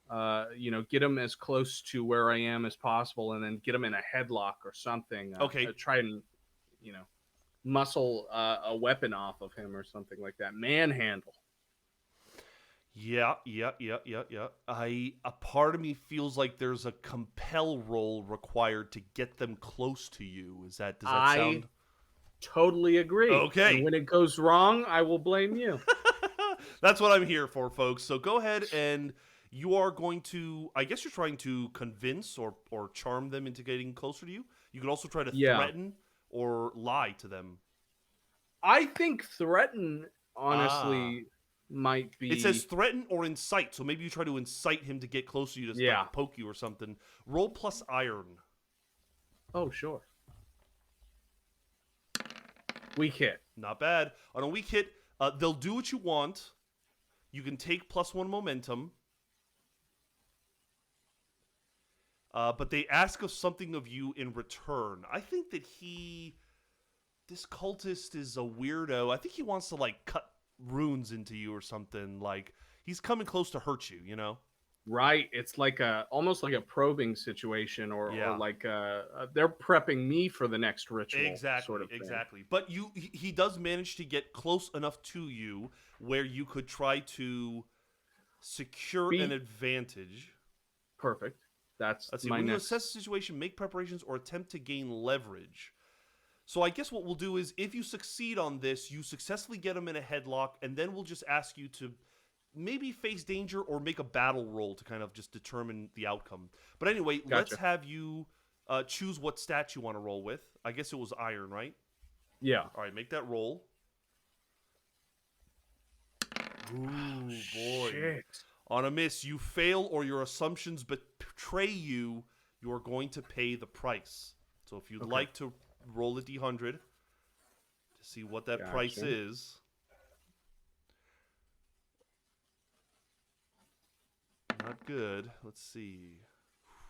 Get him as close to where I am as possible, and then get him in a headlock or something. Okay. Try and muscle a weapon off of him or something like that. Manhandle. Yeah. A part of me feels like there's a compel roll required to get them close to you. Does that sound? Totally agree. Okay. And when it goes wrong, I will blame you. That's what I'm here for, folks. So go ahead and you are going to, I guess you're trying to convince or charm them into getting closer to you. You could also try to threaten or lie to them. I think threaten, honestly, might be. It says threaten or incite, so maybe you try to incite him to get close to you to like, poke you or something. Roll plus iron. Oh, sure. Weak hit. Not bad. On a weak hit, they'll do what you want. You can take +1 momentum. But they ask of something of you in return. I think that this cultist is a weirdo. I think he wants to like cut runes into you or something. Like he's coming close to hurt you, you know? Right. It's like almost like a probing situation, or like they're prepping me for the next ritual. Exactly, sort of thing. exactly. But he does manage to get close enough to you where you could try to secure an advantage. Perfect. That's my when next. you assess the situation, make preparations or attempt to gain leverage. So I guess what we'll do is, if you succeed on this, you successfully get him in a headlock, and then we'll just ask you to maybe face danger or make a battle roll to kind of just determine the outcome. But anyway, let's have you choose what stat you want to roll with. I guess it was iron, right? Yeah. All right, make that roll. Ooh, boy. Shit. On a miss, you fail or your assumptions betray you. You are going to pay the price. So if you'd like to roll a d100 to see what that price is. Not good. Let's see.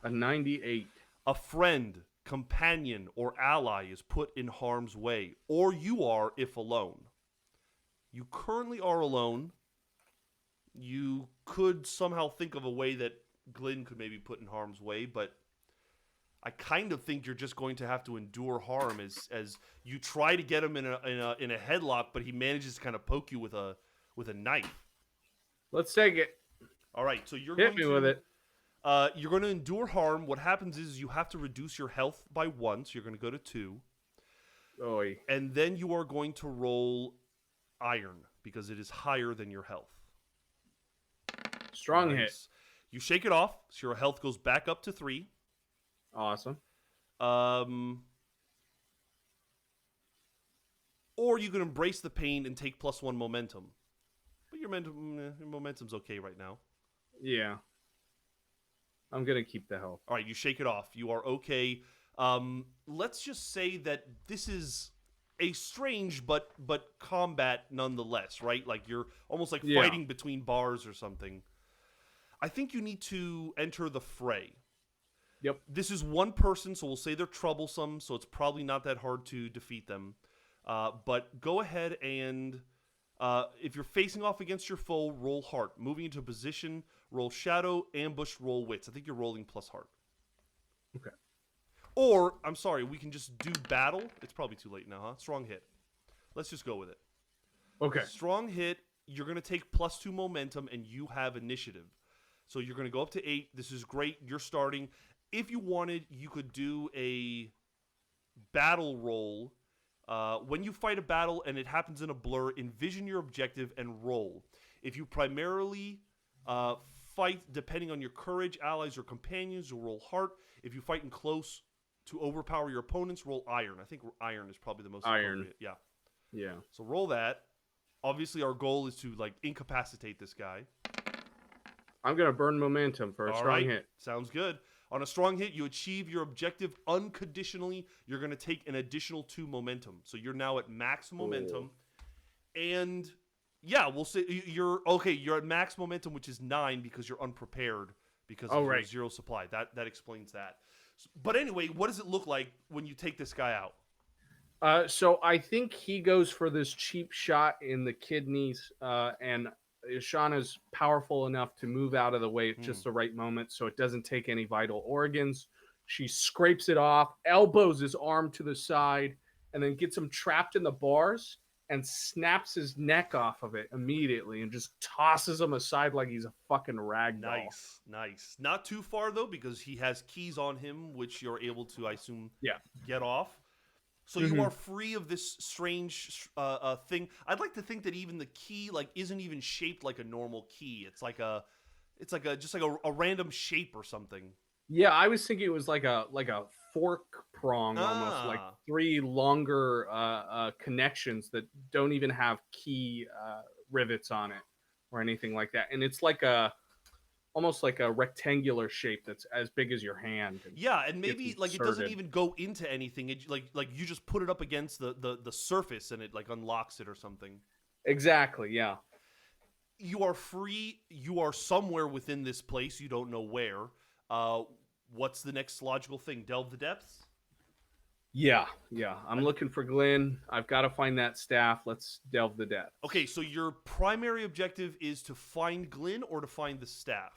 A 98. A friend, companion, or ally is put in harm's way, or you are if alone. You currently are alone. You could somehow think of a way that Glenn could maybe put in harm's way, but I kind of think you're just going to have to endure harm as you try to get him in a headlock, but he manages to kind of poke you with a knife. Let's take it. All right, so you're Hit me with it. You're going to endure harm. What happens is you have to reduce your health by 1, so you're going to go to 2. Oy. And then you are going to roll iron because it is higher than your health. Strong hit. Nice. You shake it off, so your health goes back up to 3. Awesome. Or you can embrace the pain and take +1 momentum. But your momentum's okay right now. Yeah. I'm going to keep the health. All right, you shake it off. You are okay. Let's just say that this is a strange but combat nonetheless, right? Like you're almost like fighting between bars or something. I think you need to enter the fray. Yep. This is one person, so we'll say they're troublesome, so it's probably not that hard to defeat them. But go ahead and, if you're facing off against your foe, roll heart. Moving into a position, roll shadow, ambush, roll wits. I think you're rolling plus heart. Okay. Or, I'm sorry, we can just do battle. It's probably too late now, huh? Strong hit. Let's just go with it. Okay. Strong hit, you're going to take +2 momentum, and you have initiative. So you're going to go up to 8. This is great. You're starting. If you wanted, you could do a battle roll. When you fight a battle and it happens in a blur, envision your objective and roll. If you primarily fight depending on your courage, allies, or companions, you'll roll heart. If you fight in close to overpower your opponents, roll iron. I think iron is probably the most appropriate. Yeah. Yeah. So roll that. Obviously, our goal is to like incapacitate this guy. I'm going to burn momentum for a strong hit. Sounds good. On a strong hit, you achieve your objective unconditionally. You're going to take an additional 2 momentum. So you're now at max momentum. And yeah, we'll say you're okay. You're at max momentum, which is 9 because you're unprepared because of your 0 supply. That explains that. But anyway, what does it look like when you take this guy out? So I think he goes for this cheap shot in the kidneys, and Shauna's powerful enough to move out of the way at just the right moment so it doesn't take any vital organs. She scrapes it off, elbows his arm to the side, and then gets him trapped in the bars and snaps his neck off of it immediately and just tosses him aside like he's a fucking rag doll. Nice. Not too far, though, because he has keys on him, which you're able to, I assume, get off. So you are free of this strange thing. I'd like to think that even the key isn't even shaped like a normal key. It's like a random shape or something. Yeah, I was thinking it was like a fork prong almost, like 3 longer connections that don't even have key rivets on it or anything like that. And it's like almost like a rectangular shape that's as big as your hand. And maybe it doesn't even go into anything. It like you just put it up against the surface and it unlocks it or something. Exactly, yeah. You are free. You are somewhere within this place. You don't know where. What's the next logical thing? Delve the depths? Yeah. I'm looking for Glenn. I've got to find that staff. Let's delve the depths. Okay, so your primary objective is to find Glenn or to find the staff?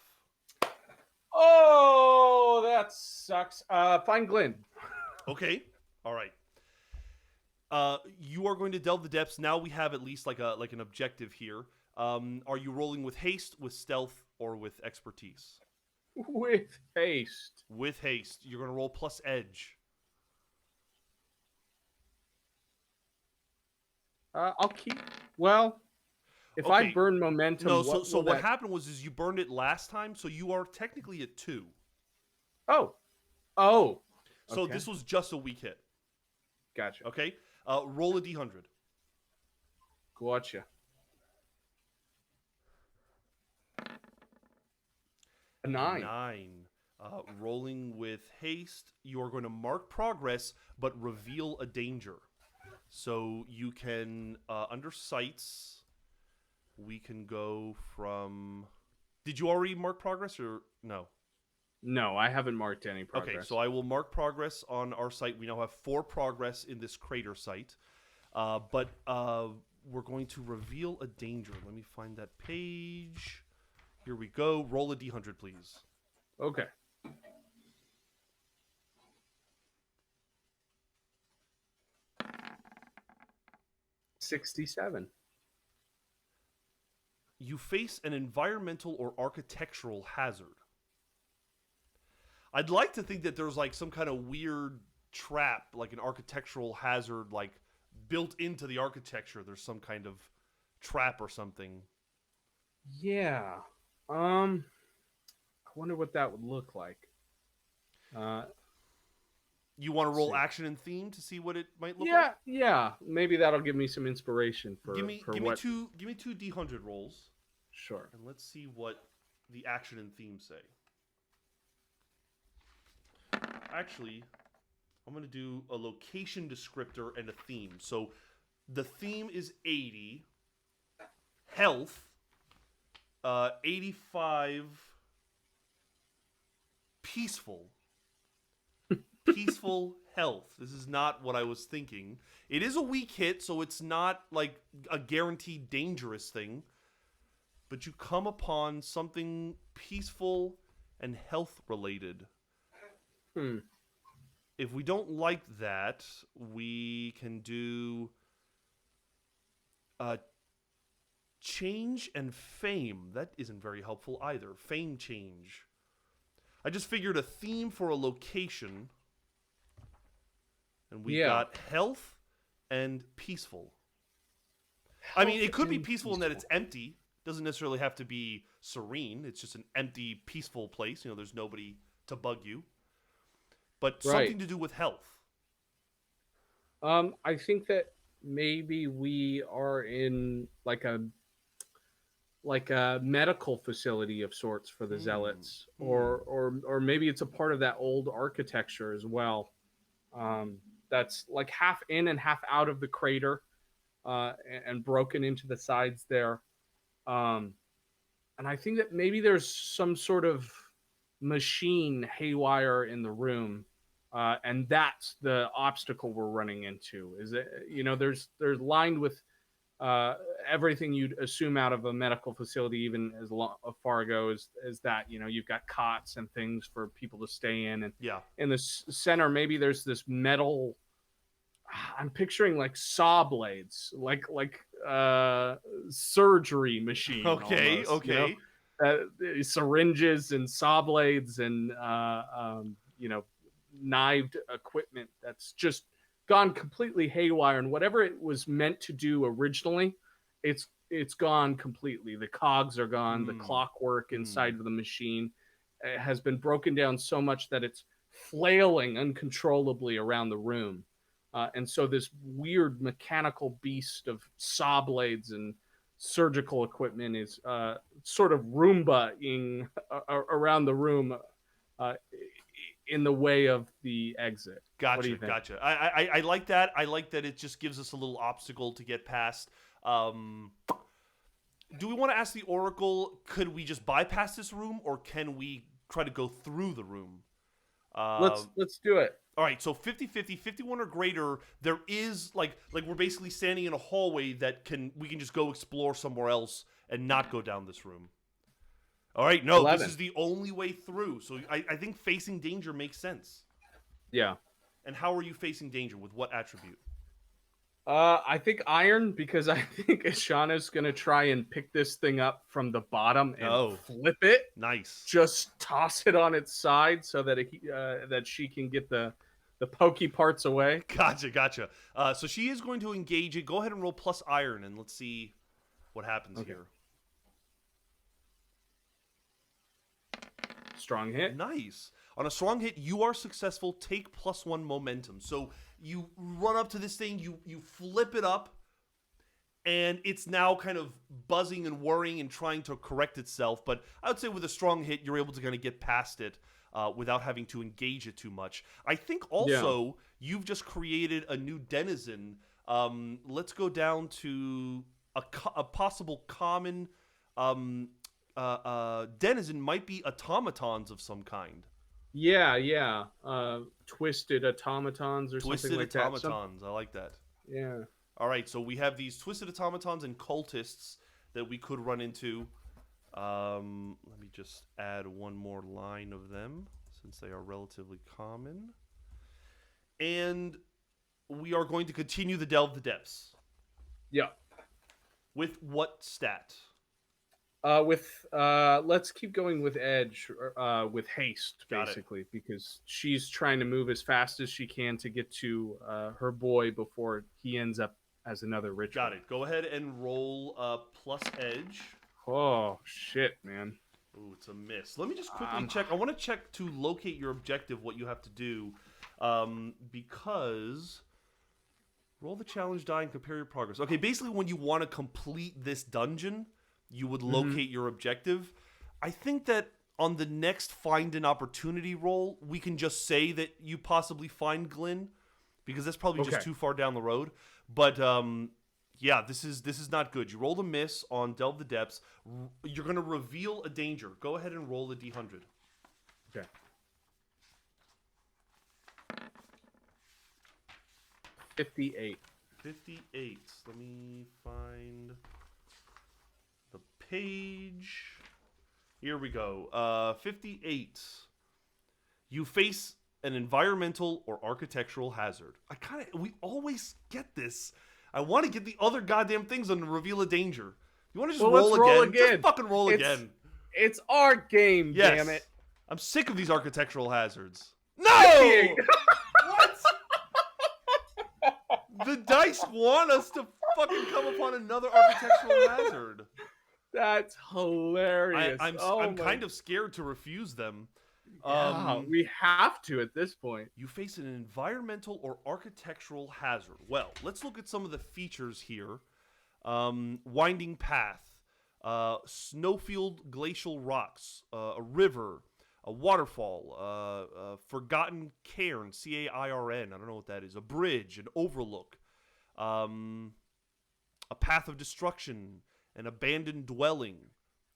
Oh, that sucks. Find Glenn. Okay. All right. You are going to delve the depths. Now we have at least an objective here. Are you rolling with haste, with stealth, or with expertise? With haste. With haste. You're going to roll plus edge. I'll keep. Well, if I burn momentum, no. So what happened was you burned it last time, so you are technically at 2. Oh. So this was just a weak hit. Gotcha. Okay. Roll a d100. Gotcha. A 9. Rolling with haste, you are going to mark progress, but reveal a danger. So you can, under sights, we can go from... Did you already mark progress or no? No, I haven't marked any progress. Okay, so I will mark progress on our site. We now have 4 progress in this crater site. But we're going to reveal a danger. Let me find that page. Here we go. Roll a d100, please. Okay. $67. You face an environmental or architectural hazard. I'd like to think that there's some kind of weird trap, like an architectural hazard, built into the architecture. There's some kind of trap or something. Yeah. Um, I wonder what that would look like. Uh, You want to let's roll see. action and theme to see what it might look like? Yeah, yeah. Maybe that'll give me some inspiration for what. Give me two D100 rolls, Sure. and let's see what the action and theme say. Actually, I'm gonna do a location descriptor and a theme. So the theme is 80, health, 85, peaceful, peaceful health. This is not what I was thinking. It is a weak hit, so it's not like a guaranteed dangerous thing. But you come upon something peaceful and health related. Hmm. If we don't like that, we can do change and fame. That isn't very helpful either. Fame change. I just figured a theme for a location, and we Yeah. got health and peaceful. I mean, Health it could be and peaceful in that it's peaceful. empty. Doesn't necessarily have to be serene. It's just an empty, peaceful place. You know, there's nobody to bug you. But Right. something to do with health. I think that maybe we are in like a medical facility of sorts for the Hmm. zealots, Hmm. or maybe it's a part of that old architecture as well. Um, that's like half in and half out of the crater, and broken into the sides there. Um, and I think that maybe there's some sort of machine haywire in the room, and that's the obstacle we're running into. Is it, there's lined with uh, everything you'd assume out of a medical facility, even as far ago as that. You've got cots and things for people to stay in, and Yeah. in the center, maybe there's this metal. I'm picturing like saw blades, like surgery machine Okay. almost. Okay. Syringes and saw blades and knived equipment that's just gone completely haywire. And whatever it was meant to do originally, it's gone completely. The cogs are gone. The Hmm. clockwork Hmm. inside of the machine has been broken down so much that it's flailing uncontrollably around the room. And so this weird mechanical beast of saw blades and surgical equipment is sort of Roomba-ing around the room, uh, in the way of the exit. What do Gotcha. you think? Gotcha. I like that. I like that it just gives us a little obstacle to get past. Um, do we want to ask the Oracle, could we just bypass this room, or can we try to go through the room? Uh, Let's do it. all right, so 50-50, 51 or greater, there is like we're basically standing in a hallway that we can just go explore somewhere else and not go down this room. All right, no, this 11. is the only way through. So I think facing danger makes sense. Yeah. And how are you facing danger? With what attribute? I think iron, because I think Ashana's gonna try and pick this thing up from the bottom and Oh, flip it, nice. just toss it on its side so that that she can get the pokey parts away. Gotcha, gotcha. So she is going to engage it. Go ahead and roll plus iron, and let's see what happens Okay. here. Strong hit. Nice. On a strong hit, you are successful. Take +1 momentum. So you run up to this thing, you flip it up, and it's now kind of buzzing and worrying and trying to correct itself. But I would say with a strong hit, you're able to kind of get past it without having to engage it too much. I think Yeah. also you've just created a new denizen. Let's go down to a possible common denizen might be automatons of some kind. Yeah, yeah. Twisted automatons or something Twisted like that. automatons. I like that. Yeah. All right, so we have these twisted automatons and cultists that we could run into. Let me just add one more line of them since they are relatively common. And we are going to continue the Delve the Depths. Yeah. With what stat? With let's keep going with edge, with haste, Got it. basically, because she's trying to move as fast as she can to get to her boy before he ends up as another ritual. Got it. Go ahead and roll plus edge. Oh shit, man. Ooh, it's a miss. Let me just quickly check. I want to check to locate your objective, what you have to do. Because... Roll the challenge die and compare your progress. Okay, basically when you want to complete this dungeon, you would locate your objective. I think that on the next find an opportunity roll, we can just say that you possibly find Glyn, because that's probably just too far down the road. But yeah, this is not good. You rolled a miss on Delve the Depths. You're going to reveal a danger. Go ahead and roll a d100. Okay. 58. 58. Let me find the page. Here we go. 58. You face an environmental or architectural hazard. We always get this. I want to get the other goddamn things on the reveal a danger. You want to just roll again? Just fucking roll again. It's our game, damn it. I'm sick of these architectural hazards. No! What? The dice want us to fucking come upon another architectural hazard. That's hilarious. I'm kind of scared to refuse them. We have to at this point. You face an environmental or architectural hazard. Well, let's look at some of the features here. Winding path, snowfield glacial rocks, a river, a waterfall, forgotten cairn, C-A-I-R-N, I don't know what that is, a bridge, an overlook, a path of destruction, an abandoned dwelling.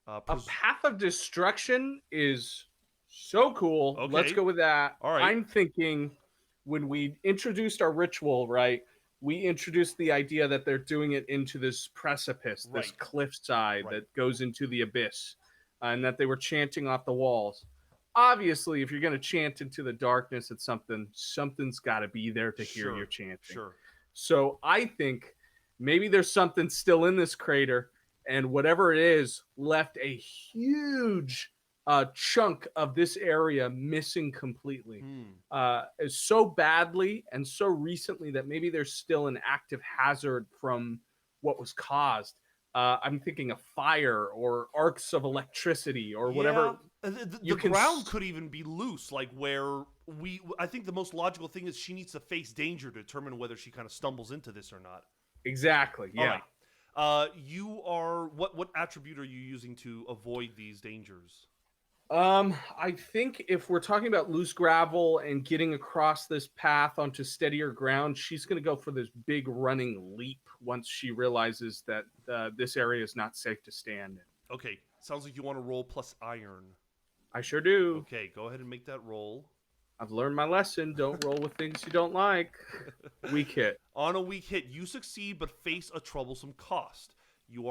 A path of destruction is so cool. Okay. Let's go with that. All right. I'm thinking when we introduced our ritual, right, we introduced the idea that they're doing it into this precipice, this cliffside that goes into the abyss, and that they were chanting off the walls. Obviously, if you're going to chant into the darkness at something's got to be there to hear your chanting. Sure. So I think maybe there's something still in this crater, and whatever it is left a huge chunk of this area missing completely. So badly and so recently that maybe there's still an active hazard from what was caused. I'm thinking of fire or arcs of electricity or whatever. The ground could even be loose, like where I think the most logical thing is she needs to face danger to determine whether she kind of stumbles into this or not. Exactly. Yeah. All right. You are what attribute are you using to avoid these dangers? I think if we're talking about loose gravel and getting across this path onto steadier ground, she's going to go for this big running leap once she realizes that this area is not safe to stand in. Okay. Sounds like you want to roll plus iron. I sure do. Okay, go ahead and make that roll. I've learned my lesson. Don't roll with things you don't like. Weak hit. On a weak hit, you succeed but face a troublesome cost. You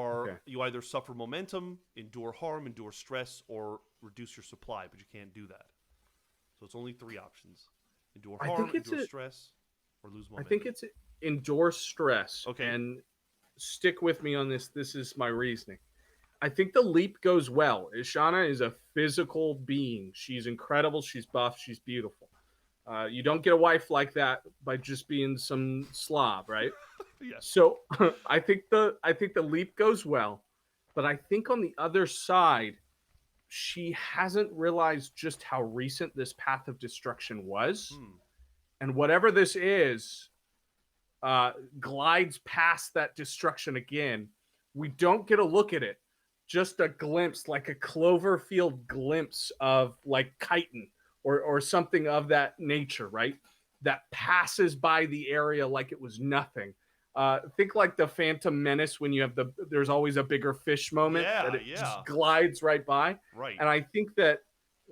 either suffer momentum, endure harm, endure stress, or reduce your supply, but you can't do that. So it's only 3 options. Endure harm, endure stress, or lose momentum. I think it's endure stress. Okay. And stick with me on this. This is my reasoning. I think the leap goes well. Ishana is a physical being. She's incredible. She's buff. She's beautiful. You don't get a wife like that by just being some slob, right? Yes. So I think the leap goes well, but I think on the other side, she hasn't realized just how recent this path of destruction was, and whatever this is, glides past that destruction again. We don't get a look at it. Just a glimpse, like a Cloverfield glimpse of like chitin or something of that nature, right? That passes by the area like it was nothing. Think like the Phantom Menace when you have there's always a bigger fish moment that it just glides right by. Right. And I think that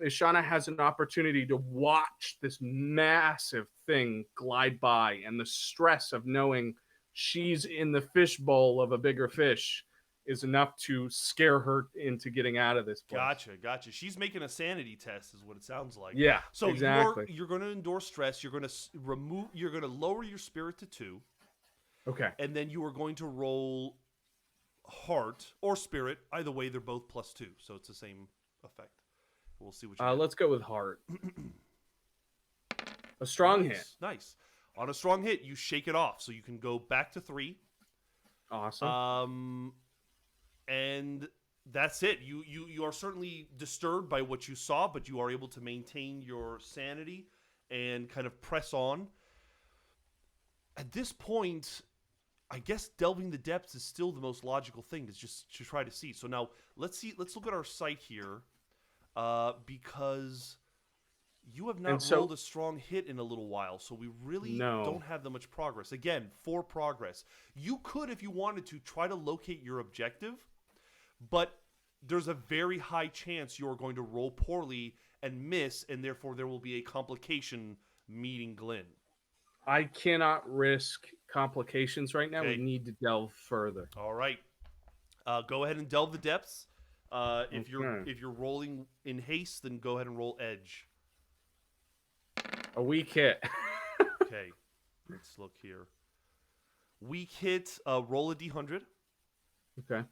Ishana has an opportunity to watch this massive thing glide by, and the stress of knowing she's in the fishbowl of a bigger fish is enough to scare her into getting out of this place. Gotcha. She's making a sanity test, is what it sounds like. Yeah, so exactly. You're going to endure stress. You're going to lower your spirit to 2. Okay. And then you are going to roll heart or spirit. Either way, they're both +2, so it's the same effect. We'll see what you let's go with heart. A strong hit. Nice. On a strong hit, you shake it off, so you can go back to 3. Awesome. And that's it. You are certainly disturbed by what you saw, but you are able to maintain your sanity and kind of press on. At this point, I guess delving the depths is still the most logical thing to just to try to see. So now let's see. Let's look at our site here, because you have And not so, rolled a strong hit in a little while, so we really no. don't have that much progress. Again, for progress, you could, if you wanted to, try to locate your objective, but there's a very high chance you're going to roll poorly and miss, and therefore there will be a complication meeting Glenn. I cannot risk complications right now. We Okay. need to delve further. All right. Go ahead and delve the depths. If you're Okay. if you're rolling in haste, then go ahead and roll edge. A weak hit. Okay. Let's look here. Weak hit. Roll a d100. Okay.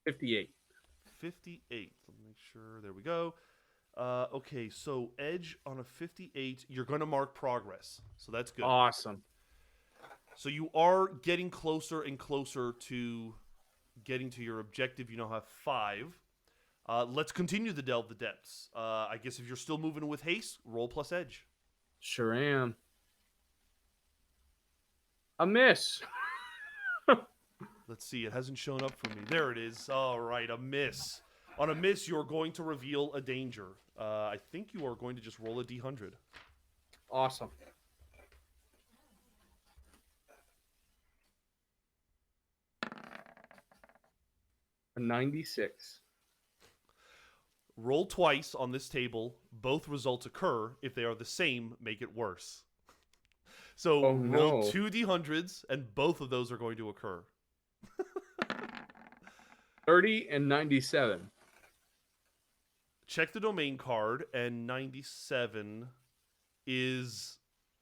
58. 58. Let me make sure. There we go. Okay, so edge on a 58, you're going to mark progress. So that's good. Awesome. So you are getting closer and closer to getting to your objective. You now have 5. Let's continue to delve the depths. I guess if you're still moving with haste, roll plus edge. Sure am. A miss. Let's see. It hasn't shown up for me. There it is. All right, a miss. On a miss, you're going to reveal a danger. I think you are going to just roll a d100. Awesome. A 96. Roll twice on this table. Both results occur. If they are the same, make it worse. So Oh, roll no. 2 d100s, and both of those are going to occur. 30 and 97. Check the domain card, and 97 is,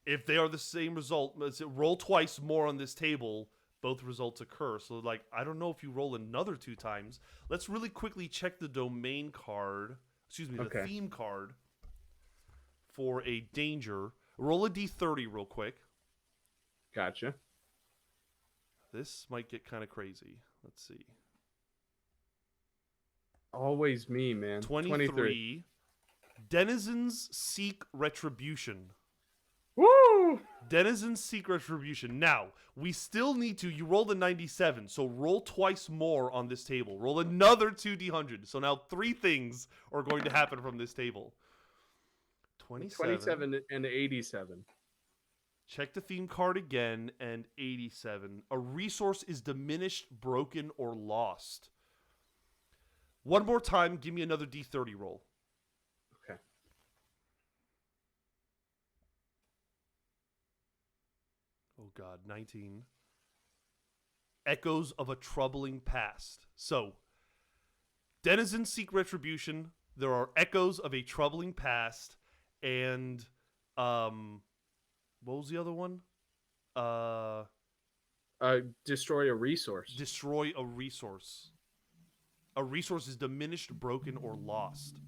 if they are the same result, roll twice more on this table, both results occur. So, like, I don't know if you roll another 2 times. Let's really quickly check the domain card, the Okay. theme card for a danger. Roll a d30 real quick. Gotcha. This might get kind of crazy. Let's see. Always me, man. 23. Denizens seek retribution. Woo! Denizens seek retribution. Now, we still need to. You rolled a 97, so roll twice more on this table. Roll another 2d100. So now 3 things are going to happen from this table. 27 and 87. Check the theme card again, and 87. A resource is diminished, broken, or lost. One more time, give me another d30 roll. Okay. Oh god, 19. Echoes of a troubling past. So, denizens seek retribution. There are echoes of a troubling past, and what was the other one? Destroy a resource. Destroy a resource. A resource is diminished, broken, or lost.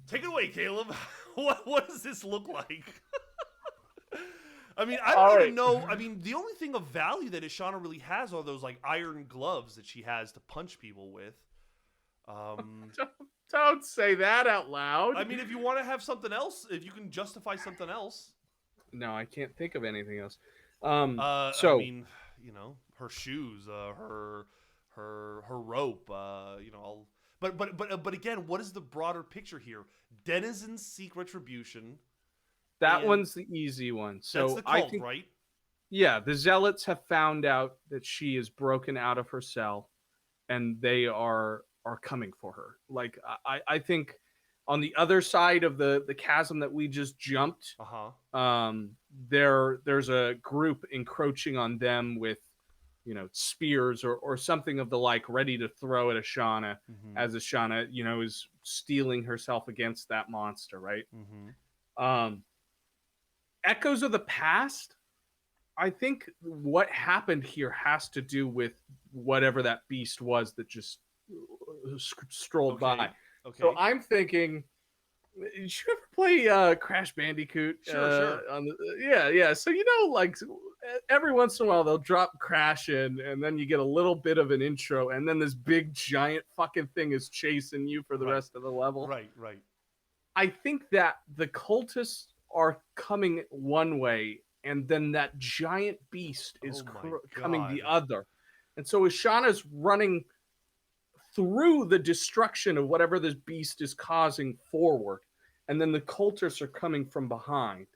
Take it away, Caleb. What does this look like? I mean, I don't even know. I mean, the only thing of value that Ishana really has are those like iron gloves that she has to punch people with. Don't say that out loud. I mean, if you want to have something else, if you can justify something else. No, I can't think of anything else. I So mean, you know, her shoes, her rope, you know, but again, what is the broader picture here? Denizens seek retribution. that and one's the easy one. So that's the I cult, think, right? yeah, the zealots have found out that she is broken out of her cell, and they are coming for her. Like I think on the other side of the chasm that we just jumped, there's a group encroaching on them with, you know, spears or something of the like, ready to throw at Ashana, as Ashana, you know, is steeling herself against that monster, right? Echoes of the past. I think what happened here has to do with whatever that beast was that just strolled by. Okay. So I'm thinking, did you ever play Crash Bandicoot? Sure. Yeah. So, you know, like every once in a while they'll drop Crash in, and then you get a little bit of an intro, and then this big giant fucking thing is chasing you for the rest of the level. Right. I think that the cultists are coming one way, and then that giant beast is coming the other. And so Ishana's running through the destruction of whatever this beast is causing forward, and then the cultists are coming from behind.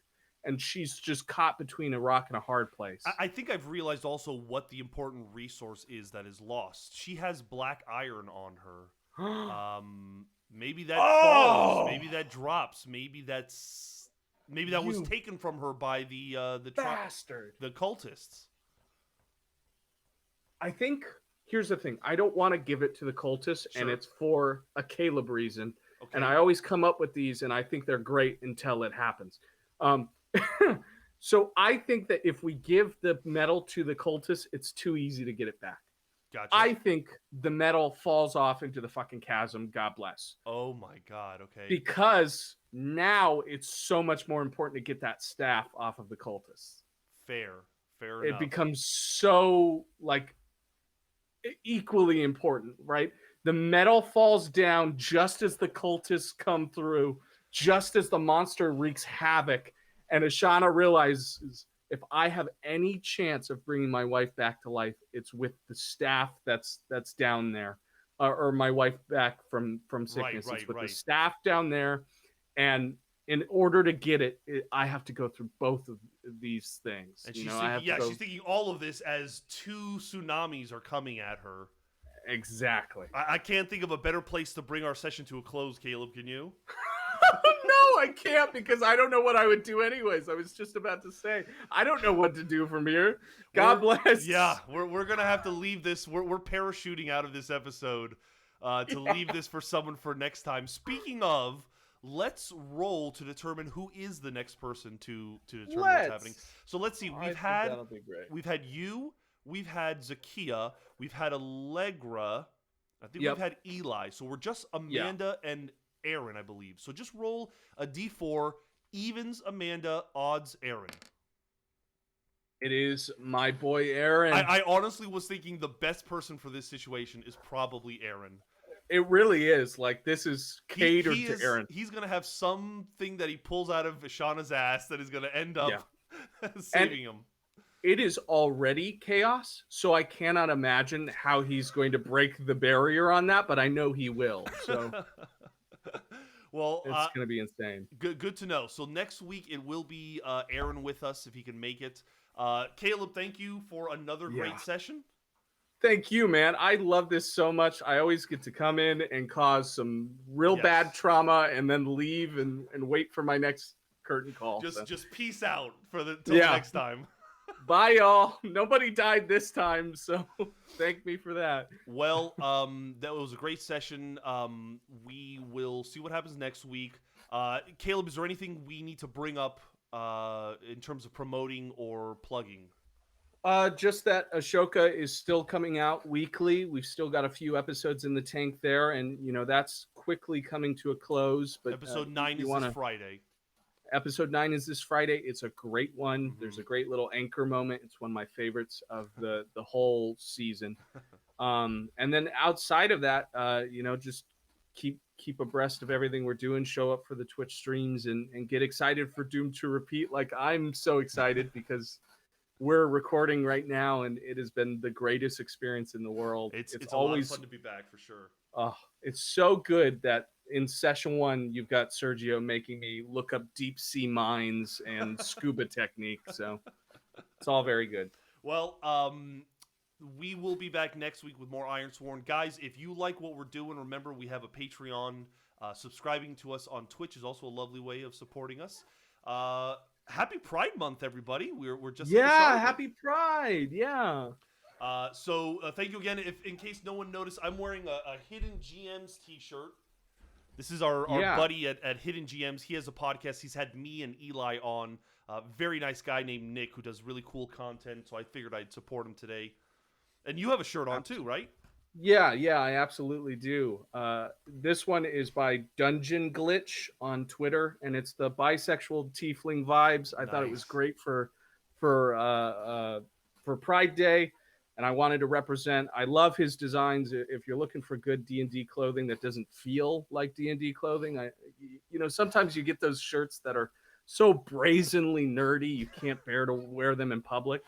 And she's just caught between a rock and a hard place. I think I've realized also what the important resource is that is lost. She has black iron on her. Maybe that falls. Maybe that drops. Maybe that was taken from her by the bastard, the cultists. I think here's the thing. I don't want to give it to the cultists, and it's for a Caleb reason. Okay. And I always come up with these, and I think they're great until it happens. So I think that if we give the medal to the cultists, it's too easy to get it back. Gotcha. I think the medal falls off into the fucking chasm. God bless. Oh my God. Okay. Because now it's so much more important to get that staff off of the cultists. Fair enough. It becomes so equally important, right? The medal falls down just as the cultists come through, just as the monster wreaks havoc. And Ishana realizes, if I have any chance of bringing my wife back to life, it's with the staff that's down there, or my wife back from sickness. It's with the staff down there, and in order to get it, I have to go through both of these things. And she's thinking all of this as two tsunamis are coming at her. Exactly. I can't think of a better place to bring our session to a close, Caleb. Can you? No, I can't, because I don't know what I would do anyways. I was just about to say, I don't know what to do from here. God bless. Yeah, we're going to have to leave this. We're parachuting out of this episode to leave this for someone for next time. Speaking of, let's roll to determine who is the next person to determine what's happening. So let's see. We've had you. We've had Zakia. We've had Allegra. I think we've had Eli. So we're just Amanda and Aaron, I believe. So just roll a d4, evens Amanda, odds Aaron. It is my boy Aaron. I honestly was thinking the best person for this situation is probably Aaron. It really is. Like, this is catered to Aaron. He's going to have something that he pulls out of Ishana's ass that is going to end up saving him. It is already chaos, so I cannot imagine how he's going to break the barrier on that, but I know he will. So well, it's going to be insane. Good to know. So next week it will be Aaron with us if he can make it. Caleb, thank you for another great session. Thank you, man. I love this so much. I always get to come in and cause some real bad trauma and then leave and wait for my next curtain call. Just peace out for till next time. Bye, y'all. Nobody died this time, so thank me for that. Well, that was a great session. We will see what happens next week. Caleb, is there anything we need to bring up in terms of promoting or plugging? Just that Ashoka is still coming out weekly. We've still got a few episodes in the tank there, and that's quickly coming to a close. But episode 9 is this Friday. Episode 9 is this Friday. It's a great one. Mm-hmm. There's a great little anchor moment. It's one of my favorites of the whole season. And then outside of that, just keep abreast of everything we're doing. Show up for the Twitch streams and get excited for Doom to Repeat. Like, I'm so excited because we're recording right now, and it has been the greatest experience in the world. It's always a lot of fun to be back for sure. It's so good that in session 1, you've got Sergio making me look up deep sea mines and scuba technique. So it's all very good. Well, we will be back next week with more Ironsworn. Guys, if you like what we're doing, remember we have a Patreon. Subscribing to us on Twitch is also a lovely way of supporting us. Happy Pride Month, everybody. We're just happy Pride. So thank you again. If in case no one noticed, I'm wearing a Hidden GMs t-shirt. This is our buddy at Hidden GMs. He has a podcast. He's had me and Eli on. Very nice guy named Nick who does really cool content. So I figured I'd support him today. And you have a shirt on too, right? Yeah, I absolutely do. This one is by Dungeon Glitch on Twitter, and it's the bisexual tiefling vibes. I thought it was great for for Pride Day, and I wanted to represent. I love his designs. If you're looking for good D&D clothing that doesn't feel like D&D clothing, sometimes you get those shirts that are so brazenly nerdy you can't bear to wear them in public.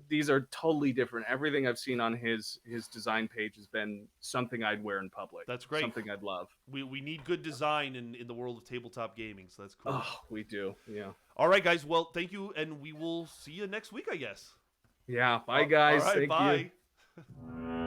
These are totally different. Everything I've seen on his design page has been something I'd wear in public. That's great. Something I'd love. We need good design in the world of tabletop gaming, so that's cool. Oh, we do. Yeah. All right, guys. Well, thank you, and we will see you next week, I guess. Yeah. Bye, guys. All right, Thank bye. you.